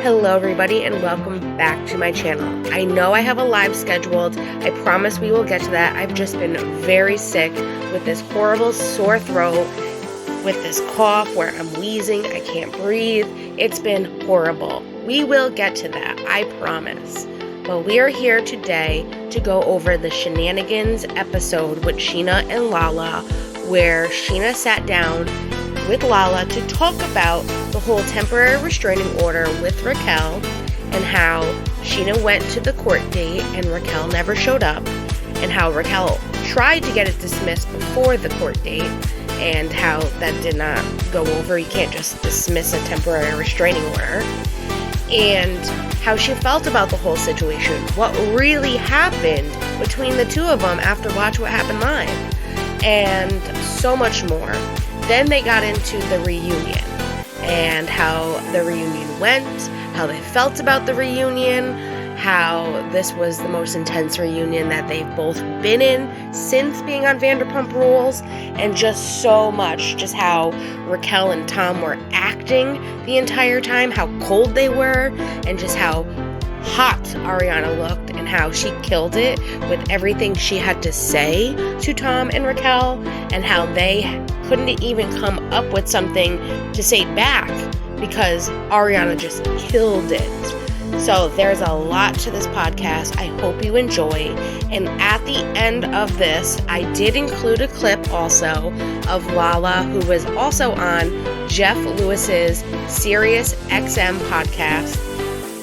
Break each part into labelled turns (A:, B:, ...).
A: Hello everybody and welcome back to my channel. I know I have a live scheduled. I promise we will get to that. I've just been very sick with this horrible sore throat, with this cough where I'm wheezing, I can't breathe. It's been horrible. We will get to that, I promise. But we are here today to go over the Scheananigans episode with Scheana and Lala, where Scheana sat down with Lala to talk about the whole temporary restraining order with Raquel and how Scheana went to the court date and Raquel never showed up, and how Raquel tried to get it dismissed before the court date and how that did not go over. You can't just dismiss a temporary restraining order, and how she felt about the whole situation, what really happened between the two of them after Watch What Happened Live, and so much more. Then they got into the reunion and how the reunion went, how they felt about the reunion, how this was the most intense reunion that they've both been in since being on Vanderpump Rules, and just so much, just how Raquel and Tom were acting the entire time, how cold they were, and just how hot Ariana looked and how she killed it with everything she had to say to Tom and Raquel, and how they couldn't even come up with something to say back because Ariana just killed it. So there's a lot to this podcast. I hope you enjoy. And at the end of this, I did include a clip also of Lala, who was also on Jeff Lewis's SiriusXM podcast,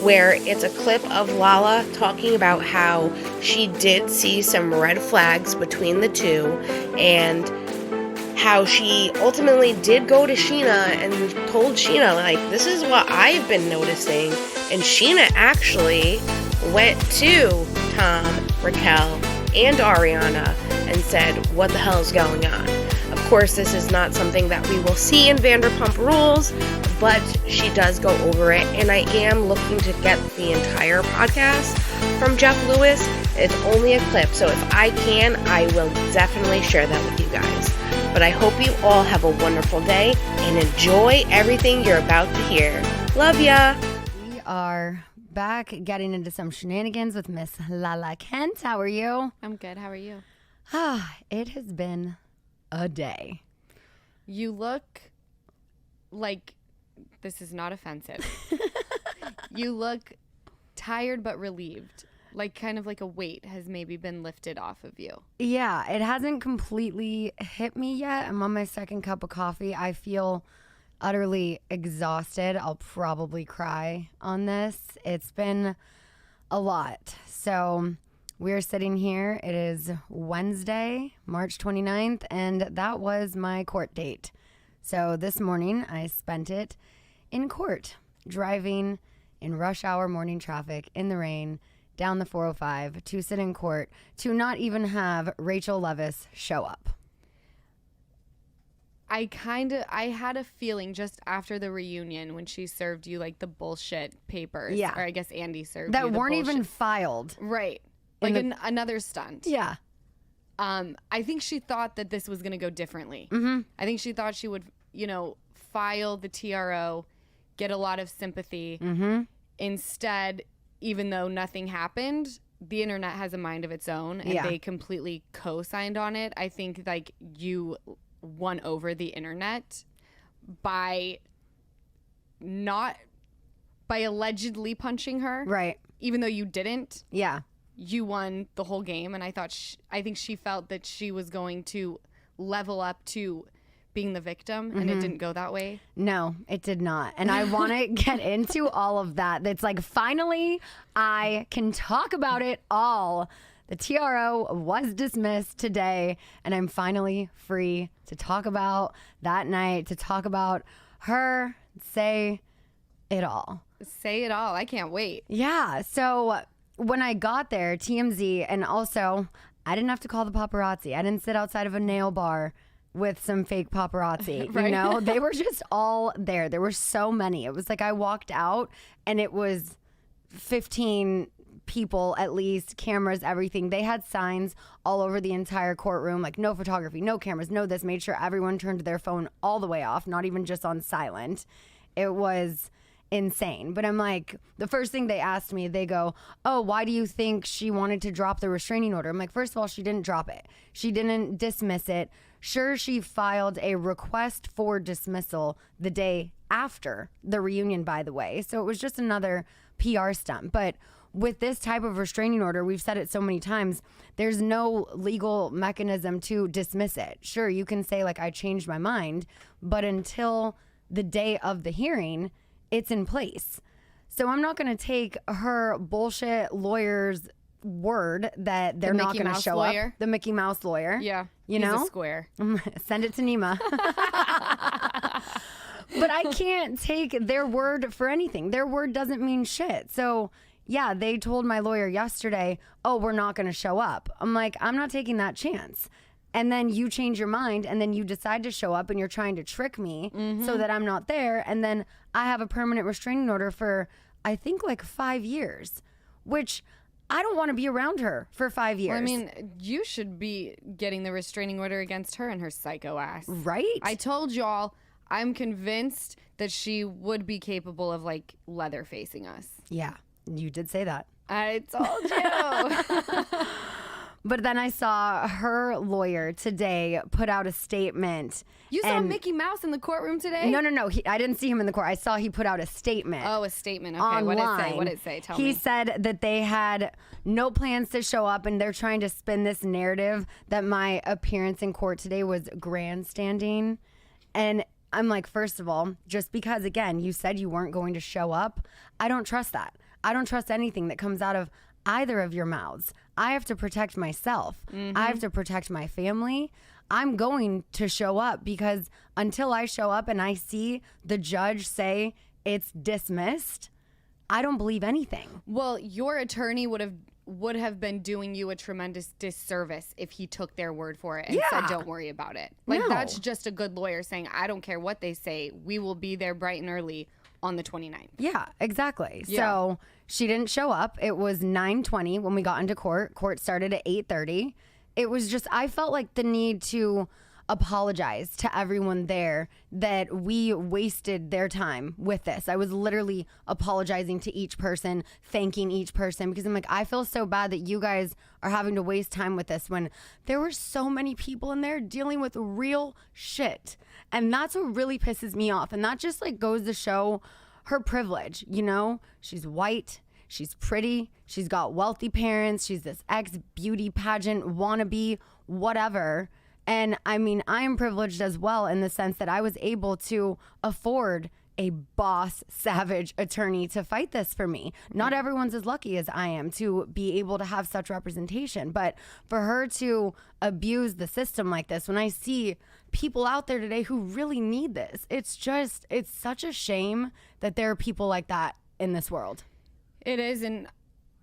A: where it's a clip of Lala talking about how she did see some red flags between the two, and how she ultimately did go to Scheana and told Scheana, like, this is what I've been noticing. And Scheana actually went to Tom, Raquel, and Ariana and said, what the hell is going on? Of course, this is not something that we will see in Vanderpump Rules, but she does go over it, and I am looking to get the entire podcast from Jeff Lewis. It's only a clip, so if I can, I will definitely share that with you guys. But I hope you all have a wonderful day and enjoy everything you're about to hear. Love ya!
B: We are back getting into some shenanigans with Miss Lala Kent. How are you?
C: I'm good. How are you?
B: It has been a day.
C: You look like, this is not offensive. You look tired but relieved. Like kind of like a weight has maybe been lifted off of you.
B: Yeah, it hasn't completely hit me yet. I'm on my second cup of coffee. I feel utterly exhausted. I'll probably cry on this. It's been a lot. So we're sitting here. It is Wednesday, March 29th, and that was my court date. So this morning I spent it in court, driving in rush hour morning traffic in the rain down the 405 to sit in court to not even have Rachel Leviss show up.
C: I had a feeling just after the reunion when she served you like the bullshit papers.
B: Yeah.
C: Or I guess Andy served you
B: That
C: the
B: weren't
C: bullshit.
B: even filed.
C: Right. Like another stunt.
B: Yeah.
C: I think she thought that this was going to go differently.
B: Mm-hmm.
C: I think she thought she would, file the TRO, get a lot of sympathy.
B: Mm-hmm.
C: Instead, even though nothing happened, the internet has a mind of its own, and they completely co-signed on it. I think like you won over the internet by allegedly punching her,
B: Right.
C: even though you didn't.
B: Yeah.
C: You won the whole game, and I think she felt that she was going to level up to being the victim, and it didn't go that way.
B: No, it did not. And I want to get into all of that. It's like, finally, I can talk about it all. The TRO was dismissed today, and I'm finally free to talk about that night, to talk about her, say it all.
C: Say it all. I can't wait.
B: Yeah. So when I got there, TMZ, and also I didn't have to call the paparazzi. I didn't sit outside of a nail bar with some fake paparazzi,
C: Right.
B: you know? They were just all there. There were so many. It was like I walked out and it was 15 people at least, cameras, everything. They had signs all over the entire courtroom, like no photography, no cameras, no this. Made sure everyone turned their phone all the way off, not even just on silent. It was insane. But I'm like, the first thing they asked me, they go, oh, why do you think she wanted to drop the restraining order? I'm like, first of all, she didn't drop it. She didn't dismiss it. Sure, she filed a request for dismissal the day after the reunion, by the way. So it was just another PR stunt. But with this type of restraining order, we've said it so many times, there's no legal mechanism to dismiss it. Sure, you can say, like, I changed my mind, but until the day of the hearing, it's in place. So I'm not going to take her bullshit lawyer's word that they're not going to show up. The Mickey Mouse lawyer.
C: Yeah.
B: You know?
C: He's a square.
B: Send it to Nima. But I can't take their word for anything. Their word doesn't mean shit. So, yeah, they told my lawyer yesterday, oh, we're not going to show up. I'm like, I'm not taking that chance. And then you change your mind and then you decide to show up and you're trying to trick me so that I'm not there. And then I have a permanent restraining order for, I think, like 5 years, which I don't want to be around her for 5 years.
C: Well, I mean, you should be getting the restraining order against her and her psycho ass.
B: Right?
C: I told y'all, I'm convinced that she would be capable of, like, leather facing us.
B: Yeah, you did say that.
C: I told you.
B: But then I saw her lawyer today put out a statement.
C: You saw Mickey Mouse in the courtroom today?
B: No. I didn't see him in the court. I saw he put out a statement.
C: Oh, a statement. Okay,
B: online.
C: What did it say? Tell me.
B: He said that they had no plans to show up and they're trying to spin this narrative that my appearance in court today was grandstanding. And I'm like, first of all, just because, again, you said you weren't going to show up, I don't trust that. I don't trust anything that comes out of either of your mouths. I have to protect myself. I have to protect my family. I'm going to show up because until I show up and I see the judge say it's dismissed, I don't believe anything.
C: Well, your attorney would have been doing you a tremendous disservice if he took their word for it and said, don't worry about it. Like, that's just a good lawyer saying, I don't care what they say. We will be there bright and early on the 29th.
B: Yeah, exactly.
C: Yeah.
B: So she didn't show up. It was 9:20 when we got into court. Court started at 8:30. It was just, I felt like the need to apologize to everyone there that we wasted their time with this. I was literally apologizing to each person, thanking each person, because I'm like, I feel so bad that you guys are having to waste time with this when there were so many people in there dealing with real shit. And that's what really pisses me off. And that just like goes to show her privilege, you know? She's white. She's pretty. She's got wealthy parents. She's this ex-beauty pageant wannabe, whatever. And I mean, I am privileged as well in the sense that I was able to afford a boss, savage attorney to fight this for me. Not everyone's as lucky as I am to be able to have such representation. But for her to abuse the system like this, when I see people out there today who really need this, it's such a shame that there are people like that in this world.
C: It is, and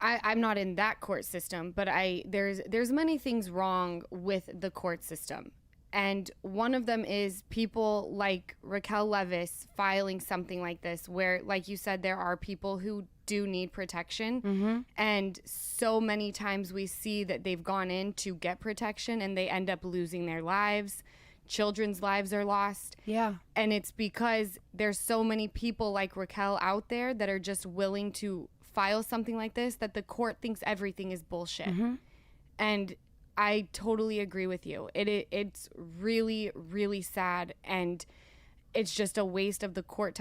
C: I'm not in that court system, but there's many things wrong with the court system. And one of them is people like Raquel Leviss filing something like this, where, like you said, there are people who do need protection. And so many times we see that they've gone in to get protection and they end up losing their lives. Children's lives are lost.
B: Yeah.
C: And it's because there's so many people like Raquel out there that are just willing to file something like this, that the court thinks everything is bullshit. And I totally agree with you. It's really, really sad, and it's just a waste of the court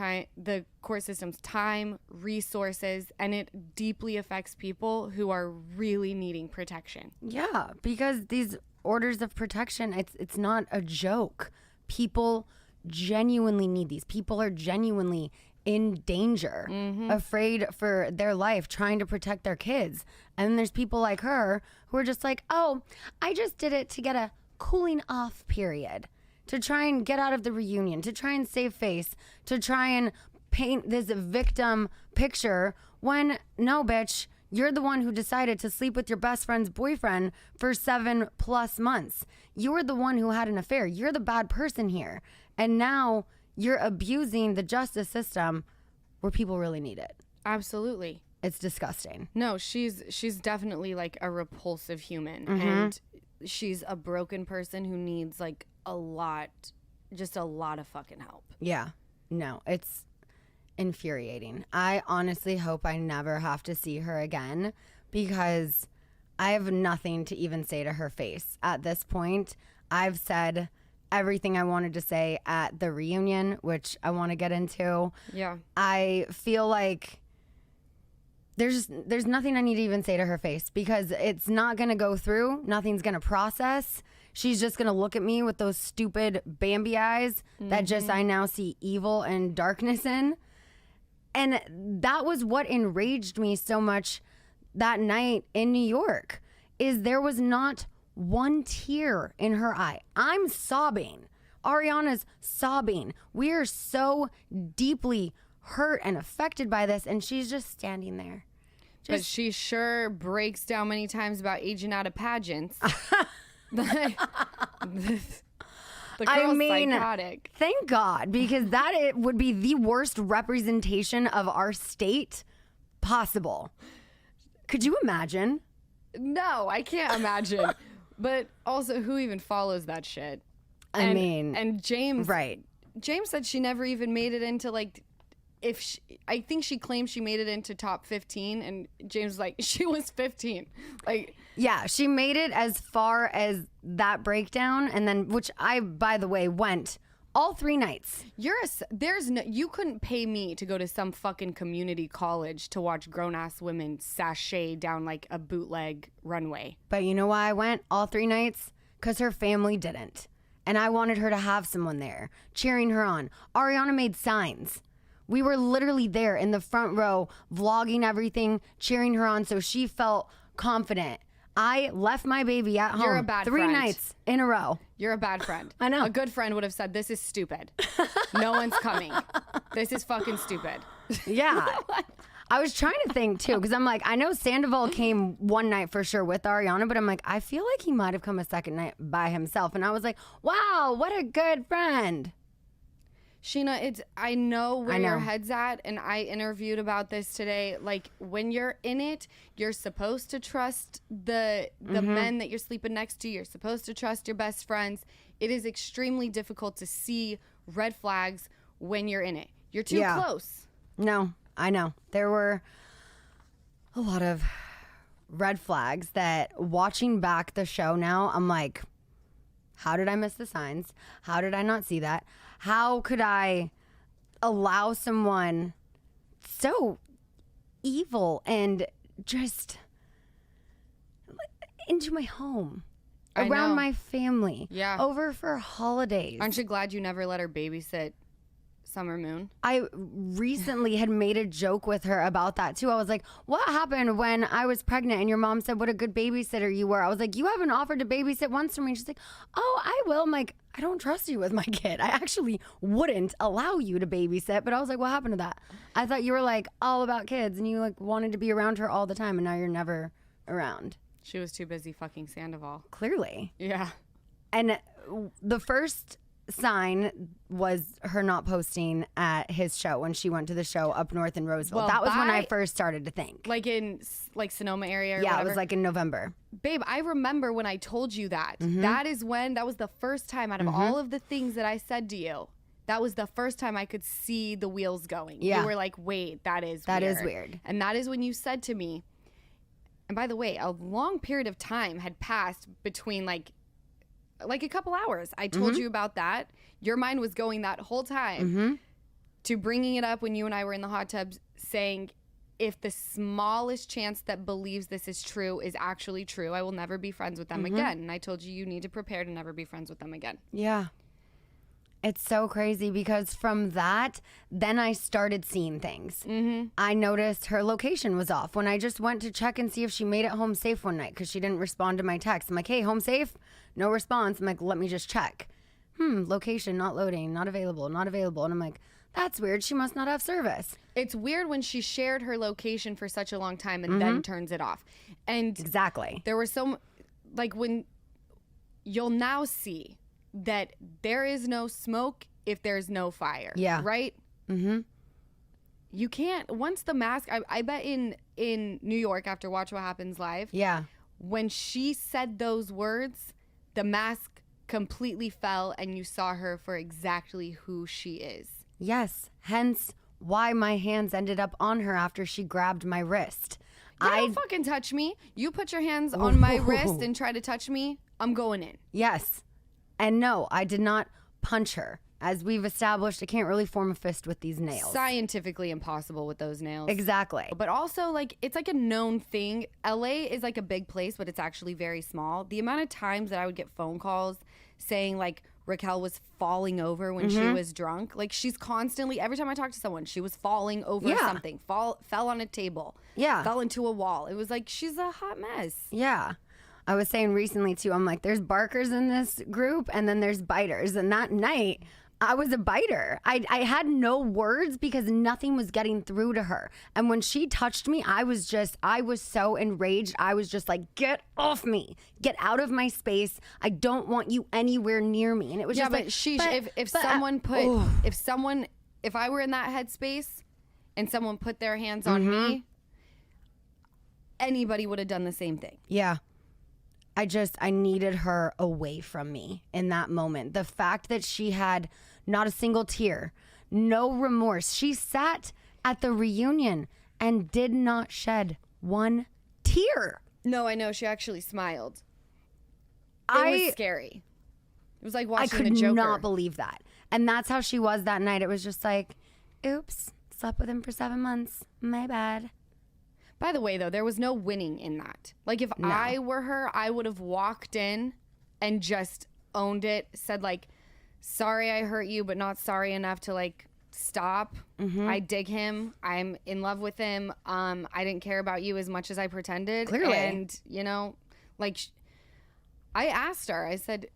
C: system's time, resources, and it deeply affects people who are really needing protection.
B: Yeah, because these orders of protection, it's not a joke. People genuinely need these. People are genuinely in danger, afraid for their life, trying to protect their kids. And then there's people like her who are just like, oh, I just did it to get a cooling off period, to try and get out of the reunion, to try and save face, to try and paint this victim picture, when no, bitch, you're the one who decided to sleep with your best friend's boyfriend for 7+ months. You were the one who had an affair. You're the bad person here. And now you're abusing the justice system where people really need it.
C: Absolutely.
B: It's disgusting.
C: No, she's definitely like a repulsive human, and she's a broken person who needs like a lot of fucking help.
B: Yeah. No, it's infuriating. I honestly hope I never have to see her again because I have nothing to even say to her face at this point. I've said everything I wanted to say at the reunion, which I want to get into.
C: Yeah.
B: I feel like there's nothing I need to even say to her face because it's not going to go through. Nothing's going to process. She's just going to look at me with those stupid Bambi eyes that just I now see evil and darkness in. And that was what enraged me so much that night in New York, is there was not one tear in her eye. I'm sobbing. Ariana's sobbing. We are so deeply hurt and affected by this, and she's just standing there.
C: But she sure breaks down many times about aging out of pageants. The girl's psychotic.
B: Thank God, because it would be the worst representation of our state possible. Could you imagine?
C: No, I can't imagine. But also, who even follows that shit?
B: And
C: James,
B: right?
C: James said she never even made it into I think she claimed she made it into top 15, and James was like, she was 15.
B: Yeah, she made it as far as that breakdown, and then, which I, by the way, went all 3 nights.
C: You couldn't pay me to go to some fucking community college to watch grown-ass women sashay down like a bootleg runway.
B: But you know why I went all 3 nights? Because her family didn't. And I wanted her to have someone there, cheering her on. Ariana made signs. We were literally there in the front row, vlogging everything, cheering her on so she felt confident. I left my baby at home.
C: You're a bad
B: 3
C: friend.
B: nights in a row.
C: You're a bad friend.
B: I know.
C: A good friend would have said, this is stupid. No one's coming. This is fucking stupid.
B: Yeah. I was trying to think, too, because I'm like, I know Sandoval came one night for sure with Ariana, but I'm like, I feel like he might have come a second night by himself. And I was like, wow, what a good friend.
C: Scheana, I know where your head's at, and I interviewed about this today. Like, when you're in it, you're supposed to trust the men that you're sleeping next to. You're supposed to trust your best friends. It is extremely difficult to see red flags when you're in it. You're too close.
B: No, I know. There were a lot of red flags that, watching back the show now, I'm like, how did I miss the signs? How did I not see that? How could I allow someone so evil and just into my home, around my family, over for holidays?
C: Aren't you glad you never let her babysit Summer Moon?
B: I recently had made a joke with her about that too. I was like, what happened when I was pregnant and your mom said what a good babysitter you were? I was like, you haven't offered to babysit once for me. She's like, oh, I will. I'm like, I don't trust you with my kid. I actually wouldn't allow you to babysit. But I was like, what happened to that? I thought you were like all about kids and you like wanted to be around her all the time, and now you're never around.
C: She was too busy fucking Sandoval.
B: Clearly.
C: Yeah.
B: And the first sign was her not posting at his show when she went to the show up north in Roseville.
C: Well,
B: that was when I first started to think.
C: Like in Sonoma area or
B: yeah,
C: whatever?
B: It was like in November.
C: Babe, I remember when I told you that. That was the first time out of all of the things that I said to you, that was the first time I could see the wheels going.
B: Yeah.
C: You were like, wait, that is
B: weird.
C: And that is when you said to me, and by the way, a long period of time had passed between like a couple hours. I told you about that. Your mind was going that whole time to bringing it up when you and I were in the hot tubs, saying, if the smallest chance that believes this is true is actually true, I will never be friends with them again. And I told you need to prepare to never be friends with them again.
B: Yeah. It's so crazy because from that, then I started seeing things. I noticed her location was off when I just went to check and see if she made it home safe one night because she didn't respond to my text. I'm like, hey, home safe? No response. I'm like, let me just check. Location not loading, not available, not available. And I'm like, that's weird. She must not have service.
C: It's weird when she shared her location for such a long time and then turns it off. And
B: exactly.
C: There were when you'll now see that there is no smoke if there's no fire.
B: Yeah.
C: Right? You can't, once the mask, I bet in New York after Watch What Happens Live.
B: Yeah.
C: When she said those words, the mask completely fell and you saw her for exactly who she is.
B: Yes. Hence why my hands ended up on her after she grabbed my wrist.
C: Don't fucking touch me. You put your hands on my wrist and try to touch me, I'm going in.
B: Yes. And no, I did not punch her. As we've established, I can't really form a fist with these nails.
C: Scientifically impossible with those nails.
B: Exactly.
C: But also, like, it's like a known thing. LA is like a big place, but it's actually very small. The amount of times that I would get phone calls saying, like, Raquel was falling over when she was drunk. Like, she's constantly, every time I talk to someone, she was falling over something, fell on a table, fell into a wall. It was like, she's a hot mess.
B: Yeah. I was saying recently, too, I'm like, there's barkers in this group, and then there's biters. And that night, I was a biter. I had no words because nothing was getting through to her. And when she touched me, I was so enraged. I was just like, get off me. Get out of my space. I don't want you anywhere near me. And it was just like,
C: if I were in that headspace and someone put their hands on me, anybody would have done the same thing.
B: Yeah. I needed her away from me in that moment. The fact that she had not a single tear, no remorse. She sat at the reunion and did not shed one tear.
C: No, I know. She actually smiled. It was scary. It was like watching the Joker. I could
B: not believe that. And that's how she was that night. It was just like, oops, slept with him for 7 months. My bad.
C: By the way, though, there was no winning in that. Like, if I were her, I would have walked in and just owned it, said, like, sorry I hurt you, but not sorry enough to, like, stop. I dig him. I'm in love with him. I didn't care about you as much as I pretended.
B: Clearly.
C: And, you know, like, I asked her, I said,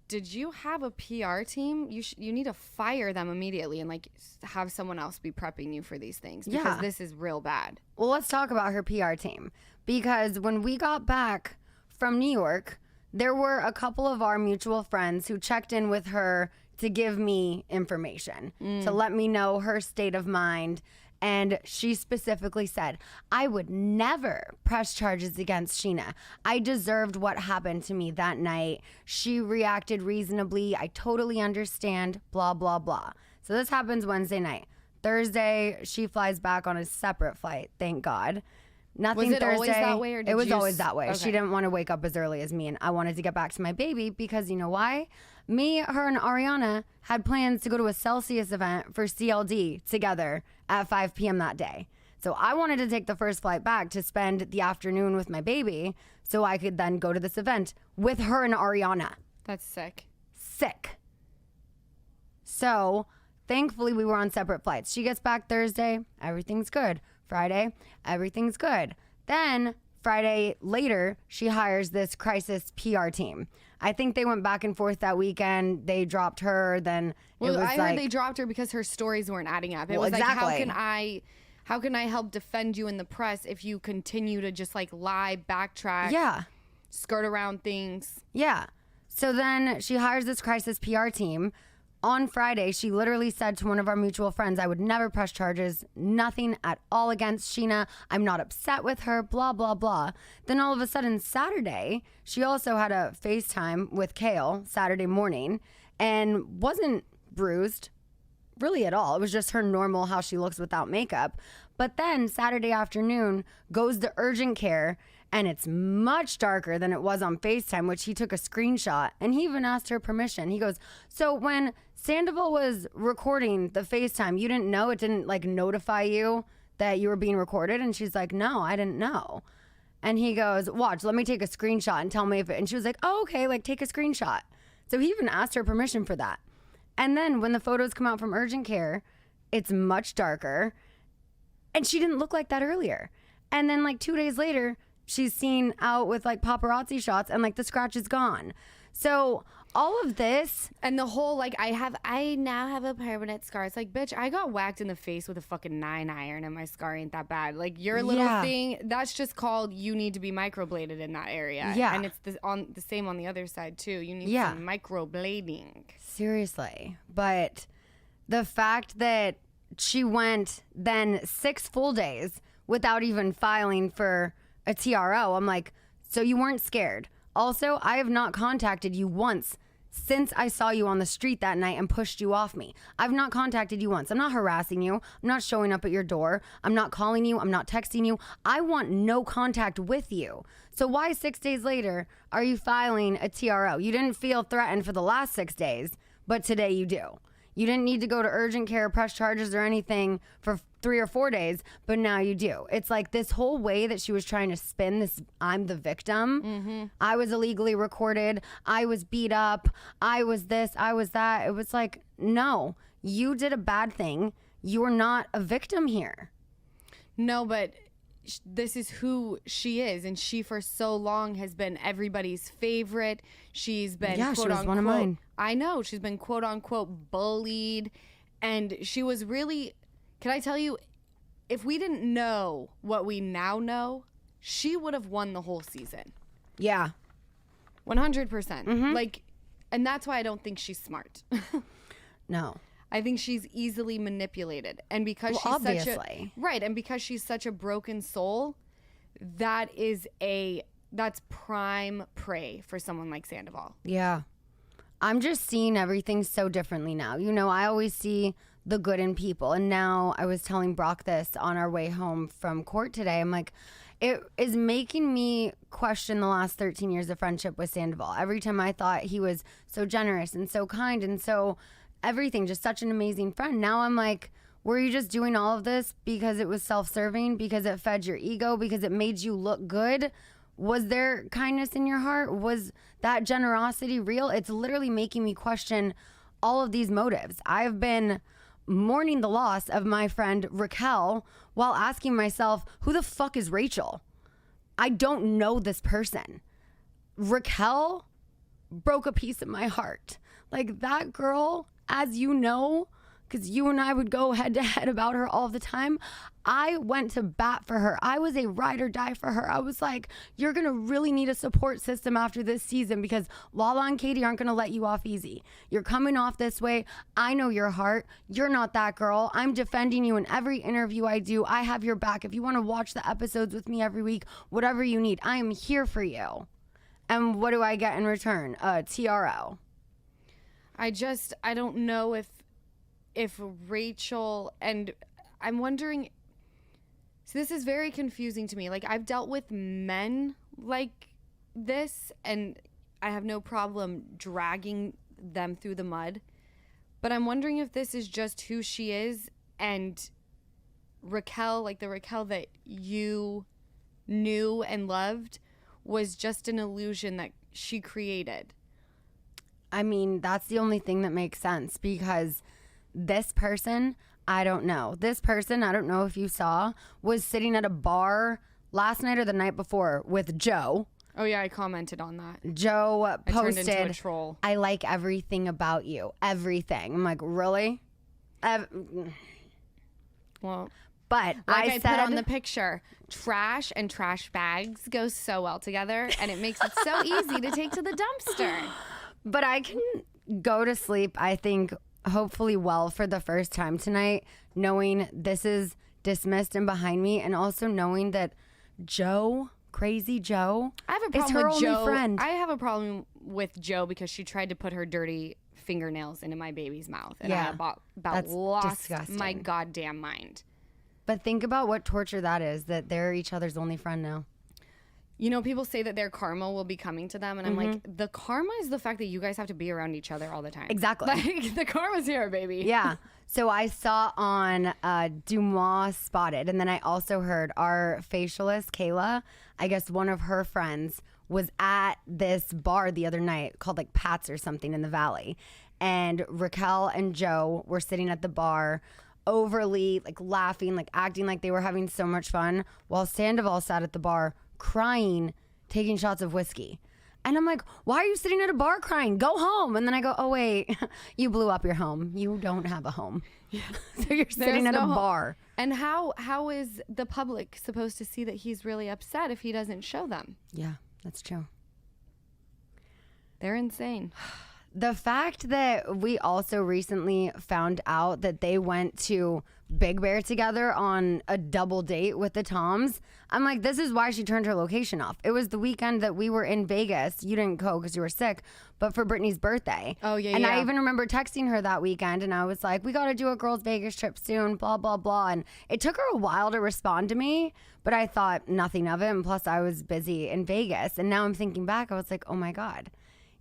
C: did you have a PR team? You need to fire them immediately and, like, have someone else be prepping you for these things because this is real bad.
B: Well, let's talk about her PR team, because when we got back from New York, there were a couple of our mutual friends who checked in with her to give me information, to let me know her state of mind. And she specifically said, I would never press charges against Scheana. I deserved what happened to me that night. She reacted reasonably. I totally understand, blah, blah, blah. So this happens Wednesday night. Thursday, she flies back on a separate flight, thank God. Nothing
C: Was it
B: Thursday.
C: always that way? Or
B: it was always that way.
C: Okay.
B: She didn't want to wake up as early as me, and I wanted to get back to my baby because you know why? Me, her, and Ariana had plans to go to a Celsius event for CLD together at 5 p.m. that day. So I wanted to take the first flight back to spend the afternoon with my baby so I could then go to this event with her and Ariana.
C: That's sick.
B: Sick. So thankfully we were on separate flights. She gets back Thursday, everything's good. Friday, everything's good. Then Friday later, she hires this crisis PR team. I think they went back and forth that weekend. They dropped her. Then
C: I heard they dropped her because her stories weren't adding up. It was
B: exactly.
C: Like, how can I help defend you in the press if you continue to just like lie, backtrack, skirt around things?
B: Yeah. So then she hires this crisis PR team. On Friday, she literally said to one of our mutual friends, I would never press charges, nothing at all against Scheana. I'm not upset with her, blah, blah, blah. Then all of a sudden, Saturday, she also had a FaceTime with Kale Saturday morning and wasn't bruised really at all. It was just her normal how she looks without makeup. But then Saturday afternoon goes to urgent care, and it's much darker than it was on FaceTime, which he took a screenshot, and he even asked her permission. He goes, so when Sandoval was recording the FaceTime, you didn't know? It didn't like notify you that you were being recorded? And she's like, no, I didn't know. And he goes, watch, let me take a screenshot and tell me if it, and she was like, oh, okay, like take a screenshot. So he even asked her permission for that. And then when the photos come out from urgent care, it's much darker. And she didn't look like that earlier. And then like 2 days later, she's seen out with like paparazzi shots and like the scratch is gone. So all of this
C: and the whole like I now have a permanent scar. It's like, bitch, I got whacked in the face with a fucking 9-iron and my scar ain't that bad. Like your little thing, that's just called you need to be microbladed in that area. Yeah. And it's the same on the other side too. You need some microblading.
B: Seriously. But the fact that she went then 6 full days without even filing for a TRO, I'm like, so you weren't scared. Also, I have not contacted you once since I saw you on the street that night and pushed you off me. I've not contacted you once. I'm not harassing you. I'm not showing up at your door. I'm not calling you. I'm not texting you. I want no contact with you. So why 6 days later are you filing a TRO? You didn't feel threatened for the last 6 days, but today you do. You didn't need to go to urgent care, press charges or anything for 3 or 4 days, but now you do. It's like this whole way that she was trying to spin this, I'm the victim. Mm-hmm. I was illegally recorded. I was beat up. I was this, I was that. It was like, no, you did a bad thing. You are not a victim here.
C: No, but this is who she is, and she for so long has been everybody's favorite. She's been quote
B: she was
C: unquote,
B: one of mine.
C: I know, she's been quote unquote bullied, and she was really, can I tell you, if we didn't know what we now know, she would have won the whole season.
B: Yeah.
C: 100%. Mm-hmm. Like, and that's why I don't think she's smart.
B: No.
C: I think she's easily manipulated, and because she's
B: obviously.
C: and because she's such a broken soul, that's prime prey for someone like Sandoval.
B: Yeah. I'm just seeing everything so differently now. You know, I always see the good in people, and now I was telling Brock this on our way home from court today. I'm like, it is making me question the last 13 years of friendship with Sandoval. Every time I thought he was so generous and so kind and so everything, just such an amazing friend. Now I'm like, were you just doing all of this because it was self-serving, because it fed your ego, because it made you look good? Was there kindness in your heart? Was that generosity real? It's literally making me question all of these motives. I've been mourning the loss of my friend Raquel while asking myself, who the fuck is Rachel? I don't know this person. Raquel broke a piece of my heart. Like, that girl, as you know, because you and I would go head to head about her all the time, I went to bat for her. I was a ride or die for her. I was like, you're going to really need a support system after this season, because Lala and Katie aren't going to let you off easy. You're coming off this way. I know your heart. You're not that girl. I'm defending you in every interview I do. I have your back. If you want to watch the episodes with me every week, whatever you need, I am here for you. And what do I get in return? TRO.
C: I don't know if Rachel, and I'm wondering, so this is very confusing to me. Like, I've dealt with men like this, and I have no problem dragging them through the mud, but I'm wondering if this is just who she is, and Raquel, like the Raquel that you knew and loved, was just an illusion that she created.
B: I mean, that's the only thing that makes sense, because this person, I don't know. This person, I don't know if you saw, was sitting at a bar last night or the night before with Joe.
C: Oh, yeah, I commented on that.
B: Joe posted,
C: I turned into a troll.
B: I like everything about you. Everything. I'm like, really?
C: Well,
B: but
C: like
B: I
C: said, put on the picture, trash and trash bags go so well together, and it makes it so easy to take to the dumpster.
B: But I can go to sleep, I think, hopefully well for the first time tonight, knowing this is dismissed and behind me, and also knowing that Joe, crazy Joe,
C: I have a problem
B: is her
C: with
B: only
C: Joe.
B: friend.
C: I have a problem with Joe because she tried to put her dirty fingernails into my baby's mouth, and I about lost
B: disgusting.
C: My goddamn mind.
B: But think about what torture that is, that they're each other's only friend now.
C: You know, people say that their karma will be coming to them, and I'm like, the karma is the fact that you guys have to be around each other all the time.
B: Exactly.
C: Like, the karma's here, baby.
B: Yeah. So I saw on Dumois Spotted, and then I also heard our facialist, Kayla, I guess one of her friends was at this bar the other night called like Pat's or something in the Valley. And Raquel and Joe were sitting at the bar overly like laughing, like acting like they were having so much fun, while Sandoval sat at the bar crying, taking shots of whiskey. And I'm like, why are you sitting at a bar crying? Go home. And then I go, oh, wait, you blew up your home. You don't have a home. Yeah. So you're sitting at a bar.
C: And how is the public supposed to see that he's really upset if he doesn't show them?
B: Yeah, that's true.
C: They're insane.
B: The fact that we also recently found out that they went to Big Bear together on a double date with the Toms, I'm like, this is why she turned her location off. It was the weekend that we were in Vegas. You didn't go because you were sick, but for Brittany's birthday.
C: Oh, yeah,
B: And
C: yeah.
B: I even remember texting her that weekend, and I was like, we got to do a girls' Vegas trip soon, blah, blah, blah. And it took her a while to respond to me, but I thought nothing of it. And plus, I was busy in Vegas. And now I'm thinking back, I was like, oh, my God.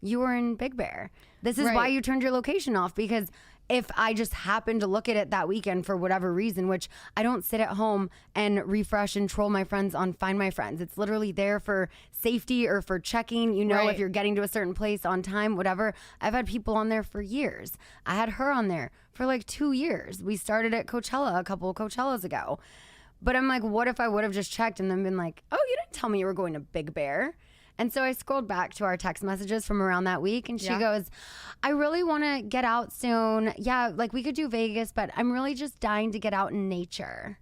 B: You were in Big Bear. This is why you turned your location off, because if I just happened to look at it that weekend for whatever reason, which I don't sit at home and refresh and troll my friends on Find My Friends. It's literally there for safety or for checking, if you're getting to a certain place on time, whatever. I've had people on there for years. I had her on there for like 2 years. We started at Coachella a couple of Coachellas ago. But I'm like, what if I would have just checked and then been like, oh, you didn't tell me you were going to Big Bear? And so I scrolled back to our text messages from around that week, and she goes, I really want to get out soon. Yeah, like we could do Vegas, but I'm really just dying to get out in nature.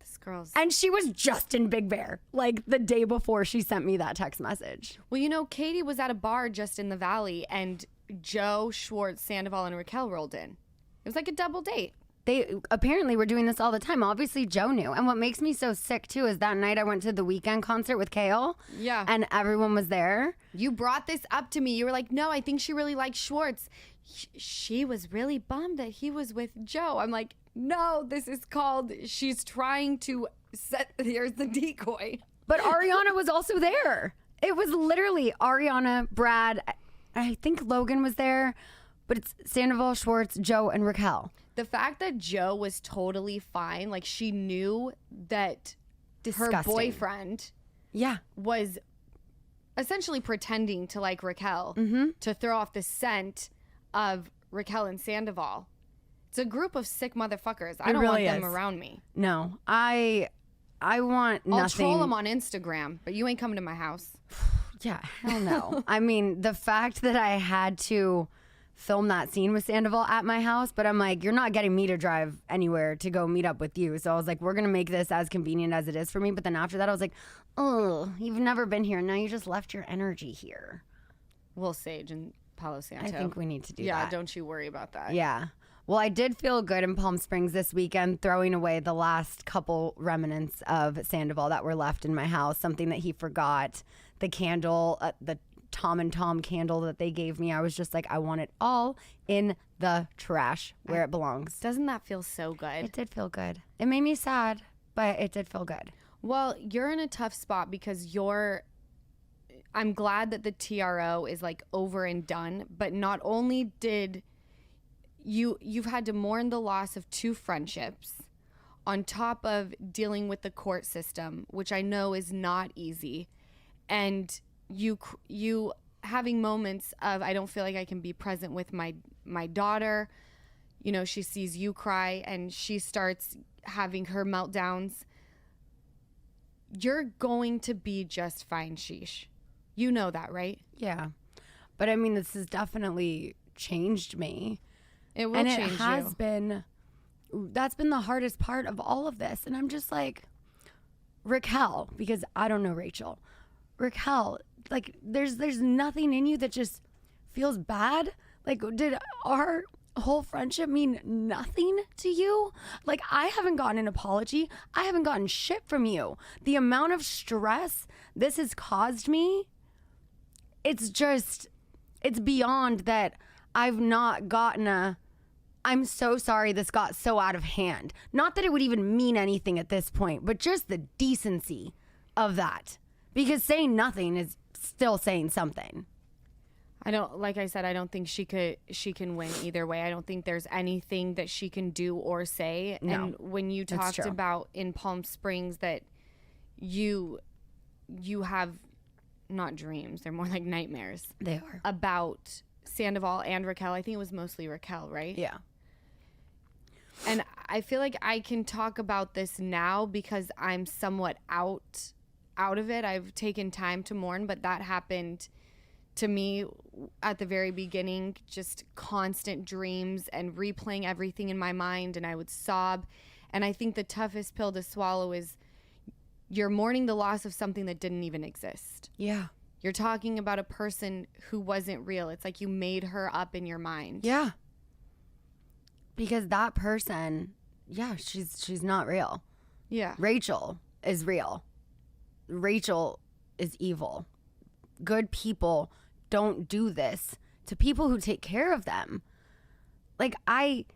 C: This girl's...
B: And she was just in Big Bear, like the day before she sent me that text message.
C: Well, Katie was at a bar just in the Valley, and Joe, Schwartz, Sandoval, and Raquel rolled in. It was like a double date.
B: They apparently were doing this all the time. Obviously, Joe knew. And what makes me so sick, too, is that night I went to the Weekend concert with Kale.
C: Yeah.
B: And everyone was there.
C: You brought this up to me. You were like, no, I think she really likes Schwartz. She was really bummed that he was with Joe. I'm like, no, this is called she's trying to set, here's the decoy.
B: But Ariana was also there. It was literally Ariana, Brad, I think Logan was there. But it's Sandoval, Schwartz, Joe, and Raquel.
C: The fact that Joe was totally fine, like she knew that her boyfriend was essentially pretending to like Raquel to throw off the scent of Raquel and Sandoval. It's a group of sick motherfuckers. I don't want them around me.
B: No, I want nothing.
C: I'll troll them on Instagram, but you ain't coming to my house.
B: Yeah, hell no. I mean, the fact that I had to film that scene with Sandoval at my house, but I'm like, you're not getting me to drive anywhere to go meet up with you. So I was like, we're going to make this as convenient as it is for me. But then after that, I was like, oh, you've never been here. Now you just left your energy here.
C: Well, Sage and Palo Santo.
B: I think we need to do that.
C: Yeah, don't you worry about that.
B: Yeah. Well, I did feel good in Palm Springs this weekend, throwing away the last couple remnants of Sandoval that were left in my house, something that he forgot, the candle, the Tom and Tom candle that they gave me. I was just like, I want it all in the trash where it belongs.
C: Doesn't that feel so good?
B: It did feel good. It made me sad, but it did feel good.
C: Well, you're in a tough spot because I'm glad that the TRO is like over and done, but not only did you've had to mourn the loss of 2 friendships on top of dealing with the court system, which I know is not easy, and you having moments of, I don't feel like I can be present with my daughter. She sees you cry and she starts having her meltdowns. You're going to be just fine, Sheesh. You know that, right?
B: Yeah. But I mean, this has definitely changed me.
C: It will change you.
B: And it has been, that's been the hardest part of all of this. And I'm just like, Raquel, because I don't know Rachel. Raquel, like, there's nothing in you that just feels bad. Like, did our whole friendship mean nothing to you? Like, I haven't gotten an apology. I haven't gotten shit from you. The amount of stress this has caused me, it's beyond that. I've not gotten I'm so sorry this got so out of hand. Not that it would even mean anything at this point, but just the decency of that. Because saying nothing is still saying something.
C: Like I said, I don't think she can win either way. I don't think there's anything that she can do or say.
B: No,
C: and when you talked about in Palm Springs that you have not dreams, they're more like nightmares.
B: They are.
C: About Sandoval and Raquel. I think it was mostly Raquel, right?
B: Yeah.
C: And I feel like I can talk about this now because I'm somewhat out of it. I've taken time to mourn, but that happened to me at the very beginning, just constant dreams and replaying everything in my mind, and I would sob. And I think the toughest pill to swallow is you're mourning the loss of something that didn't even exist.
B: Yeah.
C: You're talking about a person who wasn't real. It's like you made her up in your mind.
B: Yeah. Because that person, yeah, she's not real.
C: Yeah.
B: Rachel is real. Rachel is evil. Good people don't do this to people who take care of them. Like, I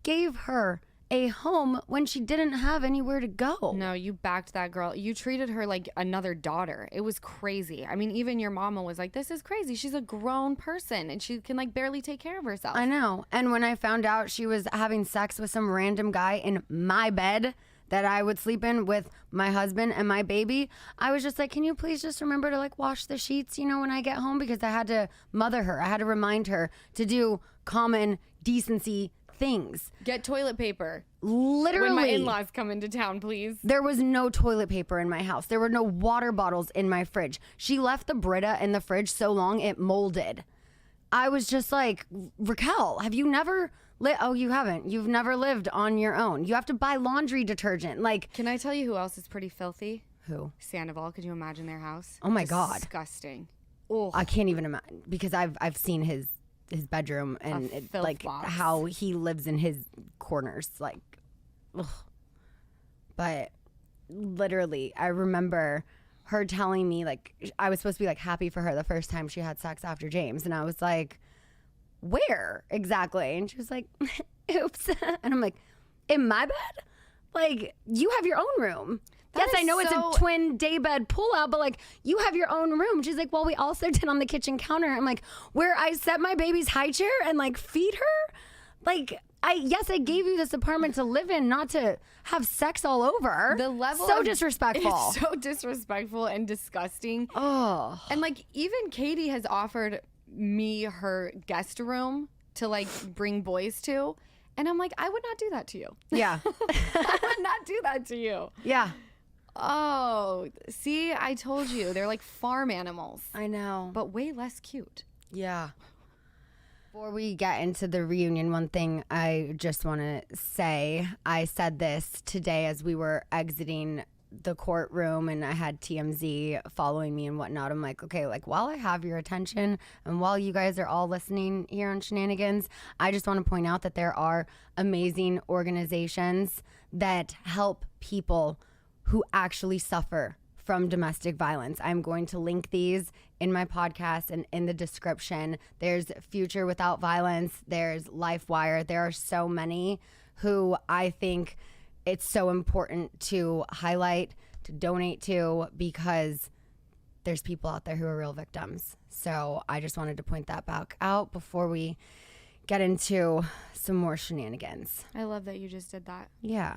B: gave her a home when she didn't have anywhere to go.
C: No, you backed that girl. You treated her like another daughter. It was crazy. I mean, even your mama was like, this is crazy. She's a grown person and she can like barely take care of herself.
B: I know. And when I found out she was having sex with some random guy in my bed that I would sleep in with my husband and my baby, I was just like, can you please just remember to like wash the sheets, you know, when I get home? Because I had to mother her. I had to remind her to do common decency things.
C: Get toilet paper.
B: Literally.
C: When my in-laws come into town, please.
B: There was no toilet paper in my house. There were no water bottles in my fridge. She left the Brita in the fridge so long it molded. I was just like, Raquel, have you never... Oh, you haven't. You've never lived on your own. You have to buy laundry detergent. Like,
C: can I tell you who else is pretty filthy?
B: Who?
C: Sandoval. Could you imagine their house?
B: Oh my God.
C: Disgusting. Oh,
B: I can't even imagine because I've seen his bedroom and like
C: box.
B: How he lives in his corners. Like, ugh. But literally, I remember her telling me like I was supposed to be like happy for her the first time she had sex after James, and I was like, where exactly? And she was like, oops. And I'm like, in my bed? Like, you have your own room. Yes, I know it's a twin daybed pull-out, but like, you have your own room. She's like, well, we also did on the kitchen counter. I'm like, where I set my baby's high chair and like feed her? Like, I gave you this apartment to live in, not to have sex all over.
C: The level
B: so disrespectful.
C: It's so disrespectful and disgusting.
B: Oh.
C: And like, even Katie has offered me her guest room to like bring boys to, and I'm like, I would not do that to you.
B: Yeah.
C: I would not do that to you.
B: Yeah.
C: Oh, see, I told you, they're like farm animals.
B: I know.
C: But way less cute.
B: Yeah. Before we get into the reunion, one thing I just want to say, I said this today as we were exiting the courtroom and I had TMZ following me and whatnot. I'm like, okay, like while I have your attention and while you guys are all listening here on Scheananigans, I just want to point out that there are amazing organizations that help people who actually suffer from domestic violence. I'm going to link these in my podcast and in the description. There's Future Without Violence. There's LifeWire. There are so many who I think it's so important to highlight, to donate to, because there's people out there who are real victims. So I just wanted to point that back out before we get into some more shenanigans.
C: I love that you just did that.
B: Yeah,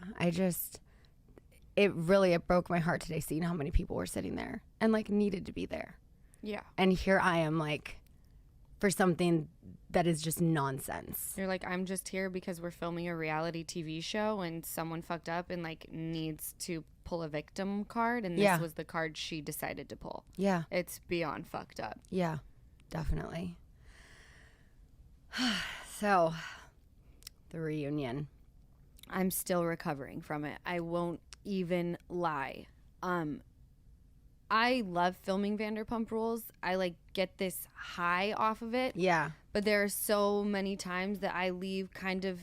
B: it broke my heart today seeing how many people were sitting there and like needed to be there.
C: Yeah.
B: And here I am like for something that is just nonsense.
C: You're like, I'm just here because we're filming a reality TV show and someone fucked up and like needs to pull a victim card, and this was the card she decided to pull.
B: Yeah.
C: It's beyond fucked up.
B: Yeah, definitely. So, the reunion.
C: I'm still recovering from it. I won't even lie. I love filming Vanderpump Rules. I like get this high off of it.
B: Yeah.
C: But there are so many times that I leave kind of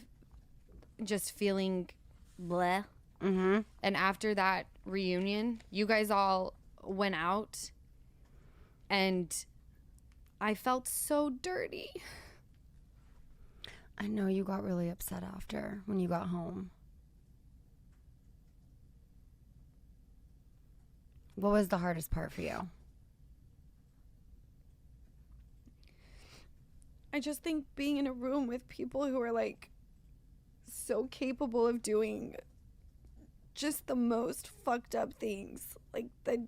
C: just feeling bleh.
B: Mm-hmm.
C: And after that reunion, you guys all went out and I felt so dirty.
B: I know you got really upset after when you got home. What was the hardest part for you?
D: I just think being in a room with people who are like so capable of doing just the most fucked up things, like that